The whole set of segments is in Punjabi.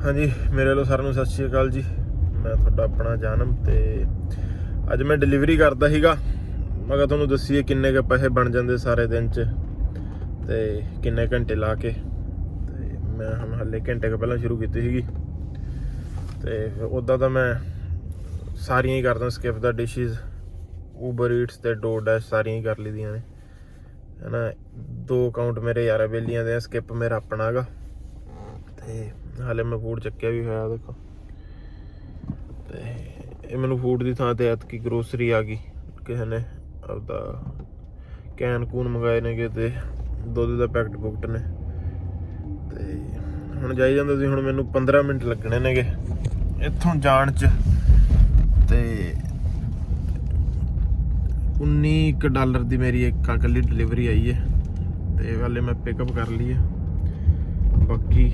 हाँ जी, मेरे वालों साਰਿਆਂ ਨੂੰ सत श्री अकाल जी। मैं ਤੁਹਾਡਾ अपना जानम ਤੇ ਅੱਜ मैं डिलीवरी करता ਸੀਗਾ। मैं ਕਿਹਾ ਤੁਹਾਨੂੰ ਦੱਸੀਏ ਕਿੰਨੇ ਕੁ ਪੈਸੇ ਬਣ ਜਾਂਦੇ ਸਾਰੇ ਦਿਨ 'ਚ ਤੇ ਕਿੰਨੇ ਘੰਟੇ ਲਾ ਕੇ। ਤੇ ਮੈਂ ਹੁਣ ਹਲੇ ਘੰਟੇ ਕੁ ਪਹਿਲਾਂ ਸ਼ੁਰੂ ਕੀਤੀ ਸੀਗੀ ਤੇ ਉੱਦਾਂ ਤਾਂ ਮੈਂ ਸਾਰੀਆਂ ਹੀ ਕਰਦਾ ਸਕਿਪ ਦਾ ਡਿਸ਼ਿਜ਼ ਊਬਰ ਈਟਸ ਤੇ ਡੋਰਡੈਸ਼ ਸਾਰੀਆਂ ਹੀ ਕਰ ਲਈਆਂ ਨੇ ਹੈ ਨਾ। 2 ਅਕਾਊਂਟ ਮੇਰੇ ਯਾਰਾਂ ਬੇਲੀਆਂ ਦੇ ਸਕਿਪ ਮੇਰਾ ਆਪਣਾ ਹੈਗਾ ਤੇ ਹਾਲੇ ਮੈਂ ਫੂਡ ਚੱਕਿਆ ਵੀ ਹੋਇਆ ਦੇਖੋ। ਤੇ ਇਹ ਮੈਨੂੰ ਫੂਡ ਦੀ ਥਾਂ ਤੇ ਐਤਕੀ ਗਰੋਸਰੀ ਆ ਗਈ। ਕਿਸੇ ਨੇ ਆਪਦਾ ਕੈਨ ਕੂਨ ਮੰਗਾਏ ਨੇਗੇ ਤੇ ਦੁੱਧ ਦਾ ਪੈਕਟ ਪੁਕਟ ਨੇ ਤੇ ਹੁਣ ਜਾਈ ਜਾਂਦਾ ਸੀ। ਹੁਣ ਮੈਨੂੰ 15 ਮਿੰਟ ਲੱਗਣੇ ਨੇਗੇ ਇੱਥੋਂ ਜਾਣ 'ਚ ਤੇ $19 ਦੀ ਮੇਰੀ ਇੱਕ ਇਕੱਲੀ ਡਿਲੀਵਰੀ ਆਈ ਹੈ ਤੇ ਹਾਲੇ ਮੈਂ ਪਿਕਅਪ ਕਰ ਲਈ ਹੈ। ਬਾਕੀ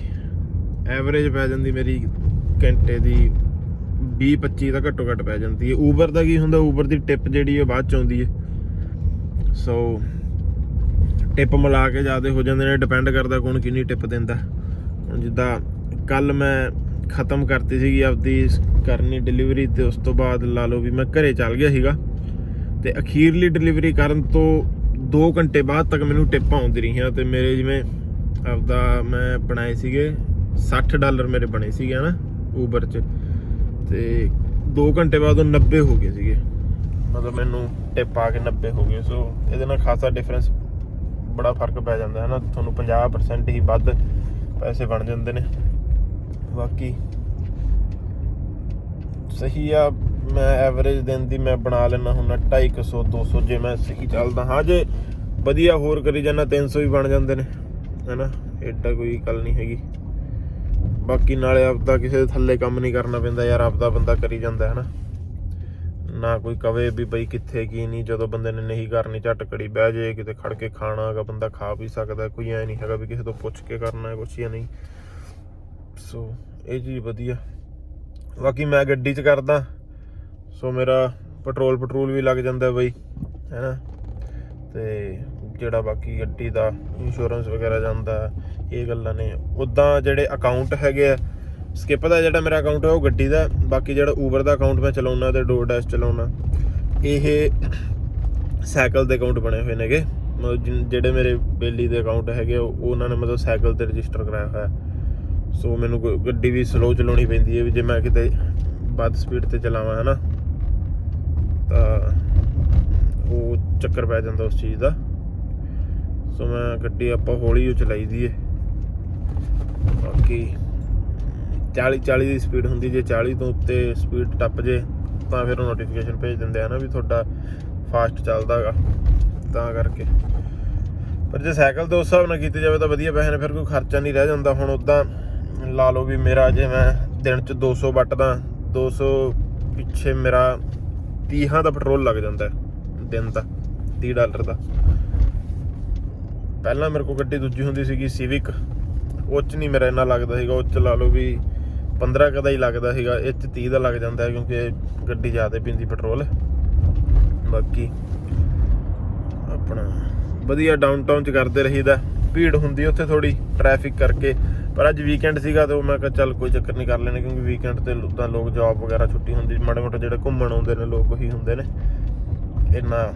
ਐਵਰੇਜ ਪੈ ਜਾਂਦੀ ਮੇਰੀ ਘੰਟੇ ਦੀ 20-25 ਤਾਂ ਘੱਟੋ ਘੱਟ ਪੈ ਜਾਂਦੀ ਹੈ। ਊਬਰ ਦਾ ਕੀ ਹੁੰਦਾ, ਊਬਰ ਦੀ ਟਿਪ ਜਿਹੜੀ ਉਹ ਬਾਅਦ 'ਚ ਆਉਂਦੀ ਹੈ। ਸੋ ਟਿਪ ਮਿਲਾ ਕੇ ਜ਼ਿਆਦਾ ਹੋ ਜਾਂਦੇ ਨੇ, ਡਿਪੈਂਡ ਕਰਦਾ ਕੌਣ ਕਿੰਨੀ ਟਿਪ ਦਿੰਦਾ। ਹੁਣ ਜਿੱਦਾਂ ਕੱਲ ਮੈਂ ਖ਼ਤਮ ਕਰਤੀ ਸੀਗੀ ਆਪਦੀ ਕਰਨੀ ਡਿਲੀਵਰੀ ਤੇ ਉਸ ਤੋਂ ਬਾਅਦ ਲਾ ਲਓ ਵੀ ਮੈਂ ਘਰੇ ਚੱਲ ਗਿਆ ਸੀਗਾ ਤੇ ਅਖੀਰਲੀ ਡਿਲੀਵਰੀ ਕਰਨ ਤੋਂ 2 ਘੰਟੇ ਬਾਅਦ ਤੱਕ ਮੈਨੂੰ ਟਿਪਾਂ ਆਉਂਦੀ ਰਹੀਆਂ ਤੇ ਮੇਰੇ ਜਿਵੇਂ ਆਪਦਾ ਮੈਂ ਬਣਾਏ ਸੀਗੇ $60 ਮੇਰੇ ਬਣੇ ਸੀਗੇ ਨਾ ਊਬਰ 'ਚ ਤੇ 2 ਘੰਟੇ ਬਾਅਦ ਉਹ 90 ਹੋ ਗਏ ਸੀਗੇ। ਮਤਲਬ ਮੈਨੂੰ ਟਿਪ ਆ ਕੇ 90 ਹੋ ਗਏ। ਸੋ ਇਹਦੇ ਨਾਲ ਖਾਸਾ ਡਿਫਰੈਂਸ ਬੜਾ ਫਰਕ ਪੈ ਜਾਂਦਾ ਹੈ ਨਾ। ਤੁਹਾਨੂੰ 50% ਹੀ ਵੱਧ ਪੈਸੇ ਬਣ ਜਾਂਦੇ ਨੇ। ਬਾਕੀ ਸਹੀ ਆ, ਮੈਂ ਐਵਰੇਜ ਦਿਨ ਦੀ ਮੈਂ ਬਣਾ ਲੈਂਦਾ ਹੁੰਦਾ 250-200 ਜੇ ਮੈਂ ਸਹੀ ਚੱਲਦਾ। ਹਾਂ ਜੇ ਵਧੀਆ ਹੋਰ ਕਰੀ ਜਾਂਦਾ 300 ਵੀ ਬਣ ਜਾਂਦੇ ਨੇ ਹੈ ਨਾ। ਐਡਾ ਕੋਈ ਗੱਲ ਨਹੀਂ ਹੈਗੀ। ਬਾਕੀ ਨਾਲੇ ਆਪਦਾ ਕਿਸੇ ਦੇ ਥੱਲੇ ਕੰਮ ਨਹੀਂ ਕਰਨਾ ਪੈਂਦਾ ਯਾਰ, ਆਪਦਾ ਬੰਦਾ ਕਰੀ ਜਾਂਦਾ ਹੈ ਨਾ। ਕੋਈ ਕਵੇ ਵੀ ਬਈ ਕਿੱਥੇ ਕੀ ਨਹੀਂ, ਜਦੋਂ ਬੰਦੇ ਨੇ ਨਹੀਂ ਕਰਨੀ ਝੱਟ ਕੜੀ ਬਹਿ ਜੇ, ਕਿਤੇ ਖੜ ਕੇ ਖਾਣਾ ਹੈਗਾ ਬੰਦਾ ਖਾ ਵੀ ਸਕਦਾ। ਕੋਈ ਐ ਨਹੀਂ ਹੈਗਾ ਵੀ ਕਿਸੇ ਤੋਂ ਪੁੱਛ ਕੇ ਕਰਨਾ ਕੁਛ ਜਾਂ ਨਹੀਂ। ਸੋ ਇਹ ਚੀਜ਼ ਵਧੀਆ। ਬਾਕੀ ਮੈਂ ਗੱਡੀ 'ਚ ਕਰਦਾ ਸੋ ਮੇਰਾ ਪੈਟਰੋਲ ਵੀ ਲੱਗ ਜਾਂਦਾ ਬਈ ਹੈ ਨਾ। ਤੇ ਜਿਹੜਾ ਬਾਕੀ ਗੱਡੀ ਦਾ ਇੰਸ਼ੋਰੈਂਸ ਵਗੈਰਾ ਜਾਂਦਾ, ਇਹ ਗੱਲਾਂ ਨੇ। ਉੱਦਾਂ ਜਿਹੜੇ ਅਕਾਊਂਟ ਹੈਗੇ ਆ, ਸਕਿਪ ਦਾ ਜਿਹੜਾ ਮੇਰਾ ਅਕਾਊਂਟ ਹੈ ਉਹ ਗੱਡੀ ਦਾ। ਬਾਕੀ ਜਿਹੜਾ ਊਬਰ ਦਾ ਅਕਾਊਂਟ ਮੈਂ ਚਲਾਉਣਾ ਤੇ ਡੋਰਡੈਸ਼ ਚਲਾਉਣਾ, ਇਹ ਸਾਈਕਲ ਦੇ ਅਕਾਊਂਟ ਬਣੇ ਹੋਏ ਨੇਗੇ। ਮਤਲਬ ਜਿਹੜੇ ਮੇਰੇ ਬੇਲੀ ਦੇ ਅਕਾਊਂਟ ਹੈਗੇ ਉਹਨਾਂ ਨੇ ਮਤਲਬ ਸਾਈਕਲ 'ਤੇ ਰਜਿਸਟਰ ਕਰਾਇਆ ਹੋਇਆ। ਸੋ ਮੈਨੂੰ ਗੱਡੀ ਵੀ ਸਲੋ ਚਲਾਉਣੀ ਪੈਂਦੀ ਹੈ ਵੀ ਜੇ ਮੈਂ ਕਿਤੇ ਵੱਧ ਸਪੀਡ 'ਤੇ ਚਲਾਵਾਂ ਹੈ ਨਾ ਤਾਂ ਉਹ ਚੱਕਰ ਪੈ ਜਾਂਦਾ ਉਸ ਚੀਜ਼ ਦਾ। ਸੋ ਮੈਂ ਗੱਡੀ ਆਪਾਂ ਹੌਲੀ ਚਲਾਈ ਦੀ ਹੈ। ਬਾਕੀ 40 ਦੀ ਸਪੀਡ ਹੁੰਦੀ, ਜੇ 40 ਤੋਂ ਉੱਤੇ ਸਪੀਡ ਟੱਪ ਜੇ ਤਾਂ ਫਿਰ ਉਹ ਨੋਟੀਫਿਕੇਸ਼ਨ ਭੇਜ ਦਿੰਦੇ ਆ ਨਾ ਵੀ ਤੁਹਾਡਾ ਫਾਸਟ ਚੱਲਦਾ ਹੈਗਾ, ਤਾਂ ਕਰਕੇ। ਪਰ ਜੇ ਸਾਈਕਲ ਦੇ ਉਸ ਹਿਸਾਬ ਨਾਲ ਕੀਤੀ ਜਾਵੇ ਤਾਂ ਵਧੀਆ ਪੈਸੇ ਨੇ, ਫਿਰ ਕੋਈ ਖਰਚਾ ਨਹੀਂ ਰਹਿ ਜਾਂਦਾ। ਹੁਣ ਉੱਦਾਂ ਲਾ ਲਓ ਵੀ ਮੇਰਾ ਜੇ ਮੈਂ ਦਿਨ 'ਚ 200 ਵੱਟਦਾ, 200 ਪਿੱਛੇ ਮੇਰਾ 30 ਦਾ ਪੈਟਰੋਲ ਲੱਗ ਜਾਂਦਾ ਦਿਨ ਦਾ, $30 ਦਾ। ਪਹਿਲਾਂ ਮੇਰੇ ਕੋਲ ਗੱਡੀ ਦੂਜੀ ਹੁੰਦੀ ਸੀਗੀ ਸਿਵਿਕ, ਉਹ 'ਚ ਨਹੀਂ ਮੇਰਾ ਇੰਨਾ ਲੱਗਦਾ ਸੀਗਾ। ਉਹ 'ਚ ਲਾ ਲਓ ਵੀ 15 ਦਾ ਹੀ ਲੱਗਦਾ ਸੀਗਾ। ਇਹ 'ਚ 30 ਦਾ ਲੱਗ ਜਾਂਦਾ ਕਿਉਂਕਿ ਗੱਡੀ ਜ਼ਿਆਦਾ ਪੀਂਦੀ ਪੈਟਰੋਲ। ਬਾਕੀ ਆਪਣਾ ਵਧੀਆ ਡਾਊਨ ਟਾਊਨ 'ਚ ਕਰਦੇ ਰਹੀਦਾ। ਭੀੜ ਹੁੰਦੀ ਉੱਥੇ ਥੋੜ੍ਹੀ ਟਰੈਫਿਕ ਕਰਕੇ, ਪਰ ਅੱਜ ਵੀਕਐਂਡ ਸੀਗਾ ਤਾਂ ਮੈਂ ਕਿਹਾ ਚੱਲ ਕੋਈ ਚੱਕਰ ਨਹੀਂ ਕਰ ਲੈਣੇ, ਕਿਉਂਕਿ ਵੀਕਐਂਡ 'ਤੇ ਤਾਂ ਲੋਕ ਜੋਬ ਵਗੈਰਾ ਛੁੱਟੀ ਹੁੰਦੀ, ਮਾੜੇ ਮੋਟੇ ਜਿਹੜੇ ਘੁੰਮਣ ਆਉਂਦੇ ਨੇ ਲੋਕ ਉਹੀ ਹੁੰਦੇ ਨੇ। ਇੰਨਾ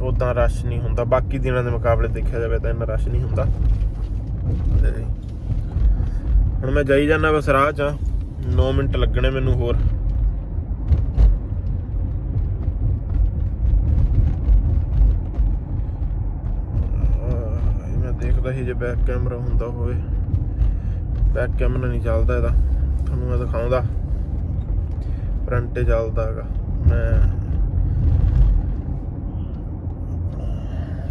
ਉੱਦਾਂ ਰਸ਼ ਨਹੀਂ ਹੁੰਦਾ, ਬਾਕੀ ਦਿਨਾਂ ਦੇ ਮੁਕਾਬਲੇ ਦੇਖਿਆ ਜਾਵੇ ਤਾਂ ਇੰਨਾ ਰਸ਼ ਨਹੀਂ ਹੁੰਦਾ। ਤੇ ਹੁਣ ਮੈਂ ਜਾਈ ਜਾਂਦਾ ਬਸ ਰਾਹ 'ਚ 9 ਮਿੰਟ ਲੱਗਣੇ ਮੈਨੂੰ ਹੋਰ। ਮੈਂ ਦੇਖਦਾ ਸੀ ਜੇ ਬੈਕ ਕੈਮਰਾ ਹੁੰਦਾ ਹੋਵੇ। ਬੈਕ ਕੈਮਰਾ ਨਹੀਂ ਚੱਲਦਾ ਇਹਦਾ, ਤੁਹਾਨੂੰ ਮੈਂ ਦਿਖਾਉਂਦਾ। ਫਰੰਟ 'ਤੇ ਚੱਲਦਾ ਹੈਗਾ। ਮੈਂ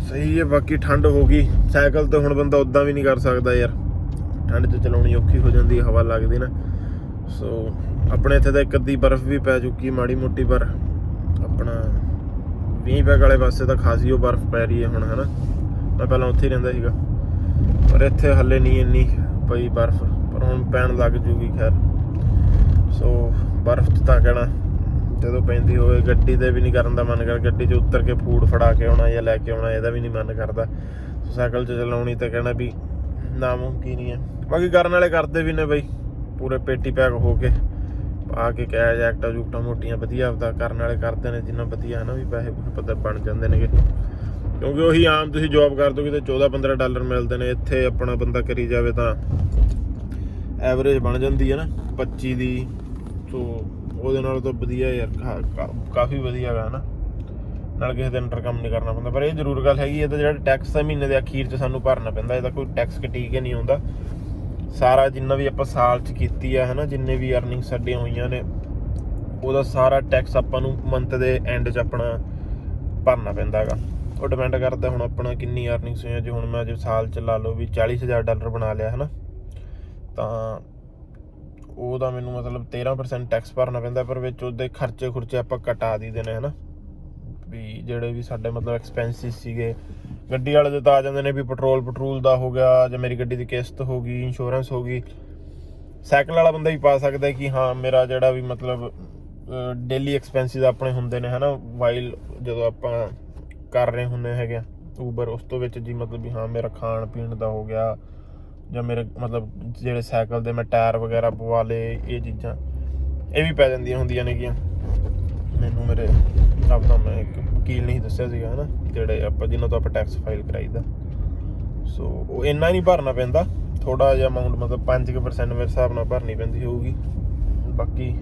ਸਹੀ ਹੈ। ਬਾਕੀ ਠੰਡ ਹੋ ਗਈ, ਸਾਈਕਲ ਤੇ ਹੁਣ ਬੰਦਾ ਉੱਦਾਂ ਵੀ ਨਹੀਂ ਕਰ ਸਕਦਾ ਯਾਰ, ਠੰਡ 'ਚ ਚਲਾਉਣੀ ਔਖੀ ਹੋ ਜਾਂਦੀ, ਹਵਾ ਲੱਗਦੀ ਨਾ। ਸੋ ਆਪਣੇ ਇੱਥੇ ਤਾਂ ਇੱਕ ਅੱਧੀ ਬਰਫ਼ ਵੀ ਪੈ ਚੁੱਕੀ ਮਾੜੀ ਮੋਟੀ, ਪਰ ਆਪਣਾ 20 ਪੈਗ ਵਾਲੇ ਪਾਸੇ ਤਾਂ ਖਾਸੀ ਉਹ ਬਰਫ਼ ਪੈ ਰਹੀ ਹੈ ਹੁਣ ਹੈ ਨਾ। ਮੈਂ ਪਹਿਲਾਂ ਉੱਥੇ ਹੀ ਰਹਿੰਦਾ ਸੀਗਾ, ਪਰ ਇੱਥੇ ਹਾਲੇ ਨਹੀਂ ਇੰਨੀ ਪਈ ਬਰਫ਼, ਪਰ ਹੁਣ ਪੈਣ ਲੱਗ ਜੂਗੀ ਖੈਰ। ਸੋ ਬਰਫ਼ 'ਚ ਤਾਂ ਕਹਿਣਾ ਜਦੋਂ ਪੈਂਦੀ ਹੋਵੇ ਗੱਡੀ 'ਤੇ ਵੀ ਨਹੀਂ ਕਰਨ ਦਾ ਮਨ ਕਰ, ਗੱਡੀ 'ਚ ਉਤਰ ਕੇ ਫੂਡ ਫੜਾ ਕੇ ਆਉਣਾ ਜਾਂ ਲੈ ਕੇ ਆਉਣਾ ਇਹਦਾ ਵੀ ਨਹੀਂ ਮਨ ਕਰਦਾ। ਸਾਈਕਲ 'ਚ ਚਲਾਉਣੀ ਤਾਂ ਕਹਿਣਾ ਵੀ ਨਾਮੁਮਕਿਨ ਹੀ ਹੈ। ਬਾਕੀ ਕਰਨ ਵਾਲੇ ਕਰਦੇ ਵੀ ਨੇ ਬਈ, ਪੂਰੇ ਪੇਟੀ ਪੈਕ ਹੋ ਕੇ ਪਾ ਕੇ ਕੈਸ਼ ਐਕਟਾ ਜੂਕਟਾਂ ਮੋਟੀਆਂ ਵਧੀਆ ਆਪਦਾ ਕਰਨ ਵਾਲੇ ਕਰਦੇ ਨੇ ਜਿੰਨਾ ਵਧੀਆ ਹੈ ਨਾ ਵੀ ਪੈਸੇ ਪਤਾ ਬਣ ਜਾਂਦੇ ਨੇਗੇ ਕਿਉਂਕਿ ਉਹੀ ਆਮ ਤੁਸੀਂ ਜੋਬ ਕਰ ਦੋ ਕਿਤੇ $14-15 ਮਿਲਦੇ ਨੇ ਇੱਥੇ ਆਪਣਾ ਬੰਦਾ ਕਰੀ ਜਾਵੇ ਤਾਂ ਐਵਰੇਜ ਬਣ ਜਾਂਦੀ ਹੈ ਨਾ 25 ਦੀ ਸੋ ਉਹਦੇ ਨਾਲ ਤਾਂ ਵਧੀਆ ਯਾਰ ਕਾਫੀ ਵਧੀਆ ਗਾ ਨਾ ਨਾਲ ਕਿਸੇ ਦੇ ਅੰਡਰ ਕੰਮ ਨਹੀਂ ਕਰਨਾ ਪੈਂਦਾ ਪਰ ਇਹ ਜ਼ਰੂਰ ਗੱਲ ਹੈਗੀ ਇਹਦਾ ਜਿਹੜਾ ਟੈਕਸ ਹੈ ਮਹੀਨੇ ਦੇ ਅਖੀਰ 'ਚ ਸਾਨੂੰ ਭਰਨਾ ਪੈਂਦਾ ਇਹਦਾ ਕੋਈ ਟੈਕਸ ਕਟੀਕ ਨਹੀਂ ਆਉਂਦਾ ਸਾਰਾ ਜਿੰਨਾ ਵੀ ਆਪਾਂ ਸਾਲ 'ਚ ਕੀਤੀ ਆ ਹੈ ਨਾ ਜਿੰਨੇ ਵੀ ਅਰਨਿੰਗ ਸਾਡੀਆਂ ਹੋਈਆਂ ਨੇ ਉਹਦਾ ਸਾਰਾ ਟੈਕਸ ਆਪਾਂ ਨੂੰ ਮੰਥ ਦੇ ਐਂਡ 'ਚ ਆਪਣਾ ਭਰਨਾ ਪੈਂਦਾ ਹੈਗਾ ਉਹ ਡਿਪੈਂਡ ਕਰਦਾ ਹੁਣ ਆਪਣਾ ਕਿੰਨੀ ਅਰਨਿੰਗਸ ਹੋਈਆਂ ਜੇ ਹੁਣ ਮੈਂ ਜੇ ਸਾਲ 'ਚ ਲਾ ਲਓ ਵੀ $40,000 ਬਣਾ ਲਿਆ ਹੈ ਨਾ ਤਾਂ ਉਹਦਾ ਮੈਨੂੰ ਮਤਲਬ 13% ਟੈਕਸ ਭਰਨਾ ਪੈਂਦਾ ਪਰ ਵਿੱਚ ਉਹਦੇ ਖਰਚੇ ਆਪਾਂ ਕਟਾ ਦਈਦੇ ਨੇ ਹੈ ਨਾ ਵੀ ਜਿਹੜੇ ਵੀ ਸਾਡੇ ਮਤਲਬ ਐਕਸਪੈਂਸਿਸ ਸੀਗੇ ਗੱਡੀ ਵਾਲੇ ਦੇ ਤਾਂ ਆ ਜਾਂਦੇ ਨੇ ਵੀ ਪੈਟਰੋਲ ਦਾ ਹੋ ਗਿਆ ਜਾਂ ਮੇਰੀ ਗੱਡੀ ਦੀ ਕਿਸ਼ਤ ਹੋ ਗਈ ਇੰਸ਼ੋਰੈਂਸ ਹੋ ਗਈ ਸਾਈਕਲ ਵਾਲਾ ਬੰਦਾ ਵੀ ਪਾ ਸਕਦਾ ਕਿ ਹਾਂ ਮੇਰਾ ਜਿਹੜਾ ਵੀ ਮਤਲਬ ਡੇਲੀ ਐਕਸਪੈਂਸਿਸ ਆਪਣੇ ਹੁੰਦੇ ਨੇ ਹੈ ਨਾ ਵਾਈਲ ਜਦੋਂ ਆਪਾਂ ਕਰ ਰਹੇ ਹੁੰਦੇ ਹੈਗੇ ਆ ਊਬਰ ਉਸ ਤੋਂ ਵਿੱਚ ਜੀ ਮਤਲਬ ਵੀ ਹਾਂ ਮੇਰਾ ਖਾਣ ਪੀਣ ਦਾ ਹੋ ਗਿਆ ਜਾਂ ਮੇਰੇ ਮਤਲਬ ਜਿਹੜੇ ਸਾਈਕਲ ਦੇ ਮੈਂ ਟਾਇਰ ਵਗੈਰਾ ਪਵਾ ਲਏ ਇਹ ਚੀਜ਼ਾਂ ਇਹ ਵੀ ਪੈ ਜਾਂਦੀਆਂ ਹੁੰਦੀਆਂ ਨੇਗੀਆਂ ਮੈਨੂੰ ਮੇਰੇ ਆਪਦਾ ਮੈਂ ਇੱਕ ਵਕੀਲ ਨਹੀਂ ਦੱਸਿਆ ਸੀਗਾ ਹੈ ਨਾ ਜਿਹੜੇ ਆਪਾਂ ਜਿਨ੍ਹਾਂ ਤੋਂ ਆਪਾਂ ਟੈਕਸ ਫਾਈਲ ਕਰਾਈਦਾ ਸੋ ਉਹ ਇੰਨਾ ਨਹੀਂ ਭਰਨਾ ਪੈਂਦਾ ਥੋੜ੍ਹਾ ਜਿਹਾ ਅਮਾਊਂਟ ਮਤਲਬ 5% ਮੇਰੇ ਹਿਸਾਬ ਨਾਲ ਭਰਨੀ ਪੈਂਦੀ ਹੋਊਗੀ ਬਾਕੀ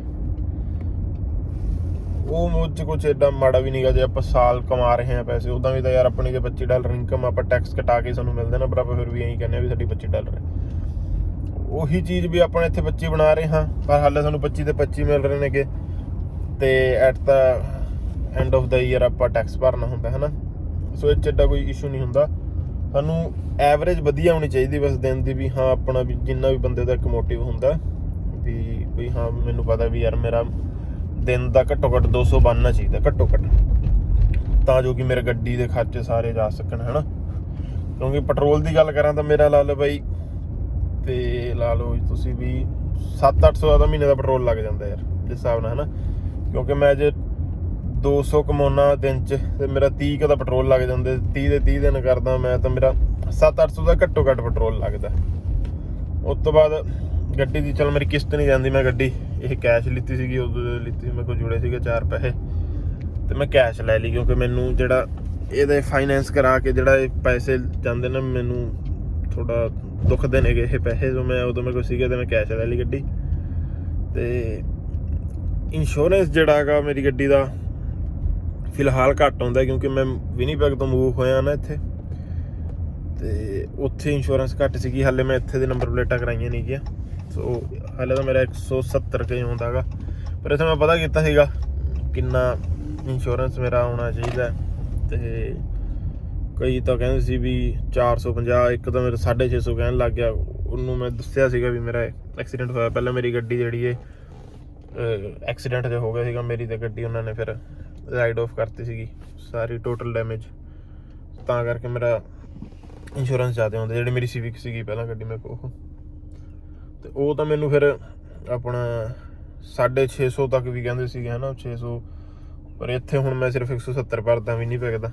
ਉਹ ਮੁੱਝ 'ਚ ਕੁਛ ਐਡਾ ਮਾੜਾ ਵੀ ਨਹੀਂਗਾ ਜੇ ਆਪਾਂ ਸਾਲ ਕਮਾ ਰਹੇ ਹਾਂ ਪੈਸੇ ਉੱਦਾਂ ਵੀ ਤਾਂ ਯਾਰ ਆਪਣੀ ਜੇ $25 ਇਨਕਮ ਆਪਾਂ ਟੈਕਸ ਕਟਾ ਕੇ ਸਾਨੂੰ ਮਿਲਦੇ ਨਾ ਪਰ ਆਪਾਂ ਫਿਰ ਵੀ ਇਹੀ ਕਹਿੰਦੇ ਵੀ ਸਾਡੀ $25 ਹੈ ਉਹੀ ਚੀਜ਼ ਵੀ ਆਪਾਂ ਇੱਥੇ 25 ਬਣਾ ਰਹੇ ਹਾਂ ਪਰ ਹਾਲੇ ਸਾਨੂੰ 25 ਤੇ 25 ਮਿਲ ਰਹੇ ਨੇਗੇ ਤੇ at the end of the year ਆਪਾਂ ਟੈਕਸ ਭਰਨਾ ਹੁੰਦਾ ਹੈ ਨਾ ਸੋ ਇਹ 'ਚ ਐਡਾ ਕੋਈ ਇਸ਼ੂ ਨਹੀਂ ਹੁੰਦਾ ਸਾਨੂੰ ਐਵਰੇਜ ਵਧੀਆ ਹੋਣੀ ਚਾਹੀਦੀ ਬਸ ਦਿਨ ਦੀ ਵੀ ਹਾਂ ਆਪਣਾ ਵੀ ਜਿੰਨਾ ਵੀ ਬੰਦੇ ਦਾ ਇੱਕ ਮੋਟਿਵ ਹੁੰਦਾ ਵੀ ਹਾਂ ਮੈਨੂੰ ਪਤਾ ਵੀ ਯਾਰ ਮੇਰਾ ਦਿਨ ਦਾ ਘੱਟੋ ਘੱਟ 200 ਬਣਨਾ ਚਾਹੀਦਾ ਘੱਟੋ ਘੱਟ ਤਾਂ ਜੋ ਕਿ ਮੇਰੇ ਗੱਡੀ ਦੇ ਖਰਚੇ ਸਾਰੇ ਜਾ ਸਕਣ ਹੈ ਨਾ ਕਿਉਂਕਿ ਪੈਟਰੋਲ ਦੀ ਗੱਲ ਕਰਾਂ ਤਾਂ ਮੇਰਾ ਲਾ ਲਓ ਬਾਈ ਤੇ ਲਾ ਲਓ ਤੁਸੀਂ ਵੀ 700-800 ਦਾ ਮਹੀਨੇ ਦਾ ਪੈਟਰੋਲ ਲੱਗ ਜਾਂਦਾ ਯਾਰ ਜਿਸ ਹਿਸਾਬ ਨਾਲ ਹੈ ਨਾ ਕਿਉਂਕਿ ਮੈਂ ਜੇ 200 ਕਮਾਉਣਾ ਦਿਨ 'ਚ ਤੇ ਮੇਰਾ 30 ਦਾ ਪੈਟਰੋਲ ਲੱਗ ਜਾਂਦੇ 30 ਦਿਨ ਕਰਦਾ ਮੈਂ ਤਾਂ ਮੇਰਾ 700-800 ਦਾ ਘੱਟੋ ਘੱਟ ਪੈਟਰੋਲ ਲੱਗਦਾ ਉਸ ਤੋਂ ਬਾਅਦ ਗੱਡੀ ਦੀ ਚੱਲ ਮੇਰੀ ਕਿਸ਼ਤ ਨਹੀਂ ਜਾਂਦੀ ਮੈਂ ਗੱਡੀ ਇਹ ਕੈਸ਼ ਲਿੱਤੀ ਸੀਗੀ ਉਦੋਂ ਲਿੱਤੀ ਮੇਰੇ ਕੋਲ ਜੁੜੇ ਸੀਗੇ 4 ਪੈਸੇ ਤੇ ਮੈਂ ਕੈਸ਼ ਲੈ ਲਈ ਕਿਉਂਕਿ ਮੈਨੂੰ ਜਿਹੜਾ ਇਹਦੇ ਫਾਈਨੈਂਸ ਕਰਾ ਕੇ ਜਿਹੜਾ ਇਹ ਪੈਸੇ ਜਾਂਦੇ ਨੇ ਮੈਨੂੰ ਥੋੜਾ ਦੁਖਦੇ ਨੇਗੇ ਇਹ ਪੈਸੇ ਜੋ ਮੈਂ ਉਦੋਂ ਮੇਰੇ ਕੋਲ ਸੀਗੇ ਤੇ ਮੈਂ ਕੈਸ਼ ਲੈ ਲਈ ਗੱਡੀ ਤੇ ਇੰਸ਼ੋਰੈਂਸ ਜਿਹੜਾ ਹੈਗਾ ਮੇਰੀ ਗੱਡੀ ਦਾ ਫਿਲਹਾਲ ਘੱਟ ਆਉਂਦਾ ਕਿਉਂਕਿ ਮੈਂ ਵਿਨੀਪੈਗ ਤੋਂ ਮੂਵ ਹੋਇਆ ਨਾ ਇੱਥੇ ਤੇ ਉੱਥੇ ਇੰਸ਼ੋਰੈਂਸ ਘੱਟ ਸੀਗੀ ਹਾਲੇ ਮੈਂ ਇੱਥੇ ਦੇ ਨੰਬਰ ਪਲੇਟਾਂ ਕਰਾਈਆਂ ਨਹੀਂ ਗਿਆ ਸੋ ਹਾਲੇ ਤਾਂ ਮੇਰਾ 170 ਰੁਪਏ ਆਉਂਦਾ ਹੈਗਾ ਪਰ ਇੱਥੇ ਮੈਂ ਪਤਾ ਕੀਤਾ ਸੀਗਾ ਕਿੰਨਾ ਇੰਸ਼ੋਰੈਂਸ ਮੇਰਾ ਆਉਣਾ ਚਾਹੀਦਾ ਤੇ ਕਈ ਤਾਂ ਕਹਿੰਦੇ ਸੀ ਵੀ 450 ਇੱਕ ਤਾਂ ਮੇਰਾ 650 ਕਹਿਣ ਲੱਗ ਗਿਆ ਉਹਨੂੰ ਮੈਂ ਦੱਸਿਆ ਸੀਗਾ ਵੀ ਮੇਰਾ ਐਕਸੀਡੈਂਟ ਹੋਇਆ ਪਹਿਲਾਂ ਮੇਰੀ ਗੱਡੀ ਜਿਹੜੀ ਐਕਸੀਡੈਂਟ ਤੇ ਹੋ ਗਿਆ ਸੀਗਾ ਮੇਰੀ ਤੇ ਗੱਡੀ ਉਹਨਾਂ ਨੇ ਫਿਰ ਰਾਈਡ ਆਫ ਕਰਤੀ ਸੀਗੀ ਸਾਰੀ ਟੋਟਲ ਡੈਮੇਜ ਤਾਂ ਕਰਕੇ ਮੇਰਾ ਇੰਸ਼ੋਰੈਂਸ ਜ਼ਿਆਦਾ ਹੁੰਦਾ ਜਿਹੜੀ ਮੇਰੀ ਸਿਵਿਕ ਸੀਗੀ ਪਹਿਲਾਂ ਗੱਡੀ ਮੇਰੇ ਕੋਲ ਤੇ ਉਹ ਤਾਂ ਮੈਨੂੰ ਫਿਰ ਆਪਣਾ 650 ਤੱਕ ਵੀ ਕਹਿੰਦੇ ਸੀਗੇ ਹੈ ਨਾ 600 ਪਰ ਇੱਥੇ ਹੁਣ ਮੈਂ ਸਿਰਫ 170 ਭਰਦਾ ਵੀ ਨਹੀਂ ਪੈਗਦਾ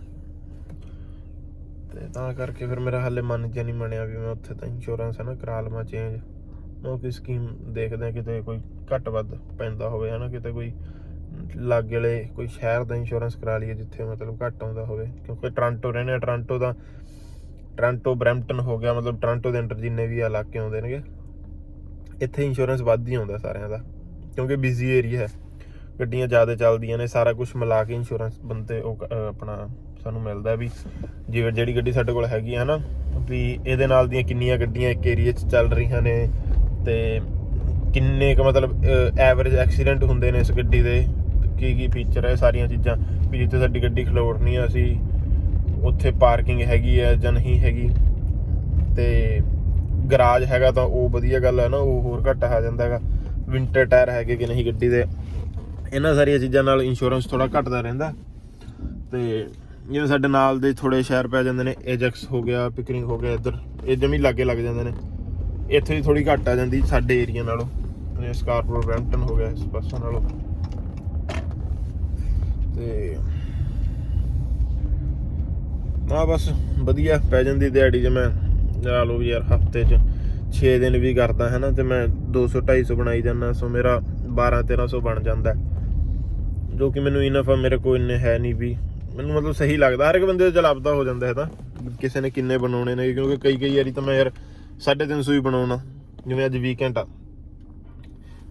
ਤੇ ਤਾਂ ਕਰਕੇ ਫਿਰ ਮੇਰਾ ਹਾਲੇ ਮਨ ਜਿਹਾ ਨਹੀਂ ਬਣਿਆ ਵੀ ਮੈਂ ਉੱਥੇ ਤਾਂ ਇੰਸ਼ੋਰੈਂਸ ਹੈ ਨਾ ਕਰਾ ਲਵਾਂ ਚੇਂਜ ਉਹ ਕੋਈ ਸਕੀਮ ਦੇਖਦੇ ਕਿਤੇ ਕੋਈ ਘੱਟ ਵੱਧ ਪੈਂਦਾ ਹੋਵੇ ਹੈ ਨਾ ਕਿਤੇ ਕੋਈ ਲਾਗੇ ਵਾਲੇ ਕੋਈ ਸ਼ਹਿਰ ਦਾ ਇੰਸ਼ੋਰੈਂਸ ਕਰਾ ਲਈਏ ਜਿੱਥੇ ਮਤਲਬ ਘੱਟ ਆਉਂਦਾ ਹੋਵੇ ਕਿਉਂਕਿ ਟੋਰਾਂਟੋ ਰਹਿੰਦੇ ਆ ਟੋਰਾਂਟੋ ਬਰੈਂਪਟਨ ਹੋ ਗਿਆ ਮਤਲਬ ਟੋਰਾਂਟੋ ਦੇ ਅੰਡਰ ਜਿੰਨੇ ਵੀ ਇਲਾਕੇ ਆਉਂਦੇ ਨੇਗੇ ਇੱਥੇ ਇੰਸ਼ੋਰੈਂਸ ਵੱਧ ਹੀ ਆਉਂਦਾ ਸਾਰਿਆਂ ਦਾ ਕਿਉਂਕਿ ਬਿਜ਼ੀ ਏਰੀਆ ਹੈ ਗੱਡੀਆਂ ਜ਼ਿਆਦਾ ਚੱਲਦੀਆਂ ਨੇ ਸਾਰਾ ਕੁਛ ਮਿਲਾ ਕੇ ਇੰਸ਼ੋਰੈਂਸ ਬੰਦੇ ਉਹ ਆਪਣਾ ਸਾਨੂੰ ਮਿਲਦਾ ਵੀ ਜਿਵੇਂ ਜਿਹੜੀ ਗੱਡੀ ਸਾਡੇ ਕੋਲ ਹੈਗੀ ਹੈ ਨਾ ਵੀ ਇਹਦੇ ਨਾਲ ਦੀਆਂ ਕਿੰਨੀਆਂ ਗੱਡੀਆਂ ਇੱਕ ਏਰੀਆ 'ਚ ਚੱਲ ਰਹੀਆਂ ਨੇ ਤੇ ਕਿੰਨੇ ਕੁ ਮਤਲਬ ਐਵਰੇਜ ਐਕਸੀਡੈਂਟ ਹੁੰਦੇ ਨੇ ਇਸ ਗੱਡੀ ਦੇ ਕੀ ਫੀਚਰ ਹੈ ਸਾਰੀਆਂ ਚੀਜ਼ਾਂ ਵੀ ਜਿੱਥੇ ਸਾਡੀ ਗੱਡੀ ਖਲੋੜਨੀ ਆ ਅਸੀਂ ਉੱਥੇ ਪਾਰਕਿੰਗ ਹੈਗੀ ਹੈ ਜਾਂ ਨਹੀਂ ਹੈਗੀ ਤੇ ਗਰਾਜ ਹੈਗਾ ਤਾਂ ਉਹ ਵਧੀਆ ਗੱਲ ਹੈ ਨਾ ਉਹ ਹੋਰ ਘੱਟ ਆ ਜਾਂਦਾ ਹੈਗਾ ਵਿੰਟਰ ਟਾਇਰ ਹੈਗੇ ਕਿ ਨਹੀਂ ਗੱਡੀ ਦੇ ਇਹਨਾਂ ਸਾਰੀਆਂ ਚੀਜ਼ਾਂ ਨਾਲ ਇੰਸ਼ੋਰੈਂਸ ਥੋੜ੍ਹਾ ਘੱਟਦਾ ਰਹਿੰਦਾ ਤੇ ਜਿਵੇਂ ਸਾਡੇ ਨਾਲ ਦੇ ਥੋੜ੍ਹੇ ਸ਼ਹਿਰ ਪੈ ਜਾਂਦੇ ਨੇ ਏਜੈਕਸ ਹੋ ਗਿਆ ਪਿਕਰਿੰਗ ਹੋ ਗਿਆ ਇੱਧਰ ਇਹ ਜਮੀ ਲਾਗੇ ਲੱਗ ਜਾਂਦੇ ਨੇ ਇੱਥੇ ਦੀ ਥੋੜ੍ਹੀ ਘੱਟ ਆ ਜਾਂਦੀ ਸਾਡੇ ਏਰੀਆ ਨਾਲੋਂ ਸਕਾਰਪੋਰ ਬਰੈਂਪਟਨ ਹੋ ਗਿਆ ਇਸ ਪਾਸੋਂ ਨਾਲੋਂ ਤੇ ਨਾ ਬਸ ਵਧੀਆ ਪੈ ਜਾਂਦੀ ਦਿਹਾੜੀ ਜੇ ਮੈਂ ਲਾ ਲਓ ਵੀ ਯਾਰ ਹਫਤੇ 'ਚ 6 ਦਿਨ ਵੀ ਕਰਦਾ ਹੈ ਨਾ ਤੇ ਮੈਂ 200 250 ਬਣਾਈ ਜਾਂਦਾ, ਸੋ ਮੇਰਾ 1200-1300 ਬਣ ਜਾਂਦਾ, ਜੋ ਕਿ ਮੈਨੂੰ ਇਨਫ ਆ। ਮੇਰੇ ਕੋਲ ਇੰਨੇ ਹੈ ਨਹੀਂ ਵੀ, ਮੈਨੂੰ ਮਤਲਬ ਸਹੀ ਲੱਗਦਾ। ਹਰ ਇੱਕ ਬੰਦੇ ਦਾ ਚੱਲ ਆਪਦਾ ਹੋ ਜਾਂਦਾ ਹੈ ਤਾਂ ਕਿਸੇ ਨੇ ਕਿੰਨੇ ਬਣਾਉਣੇ ਨੇ, ਕਿਉਂਕਿ ਕਈ ਵਾਰੀ ਤਾਂ ਮੈਂ ਯਾਰ 350 ਹੀ ਬਣਾਉਣਾ। ਜਿਵੇਂ ਅੱਜ ਵੀਕਐਂਡ ਆ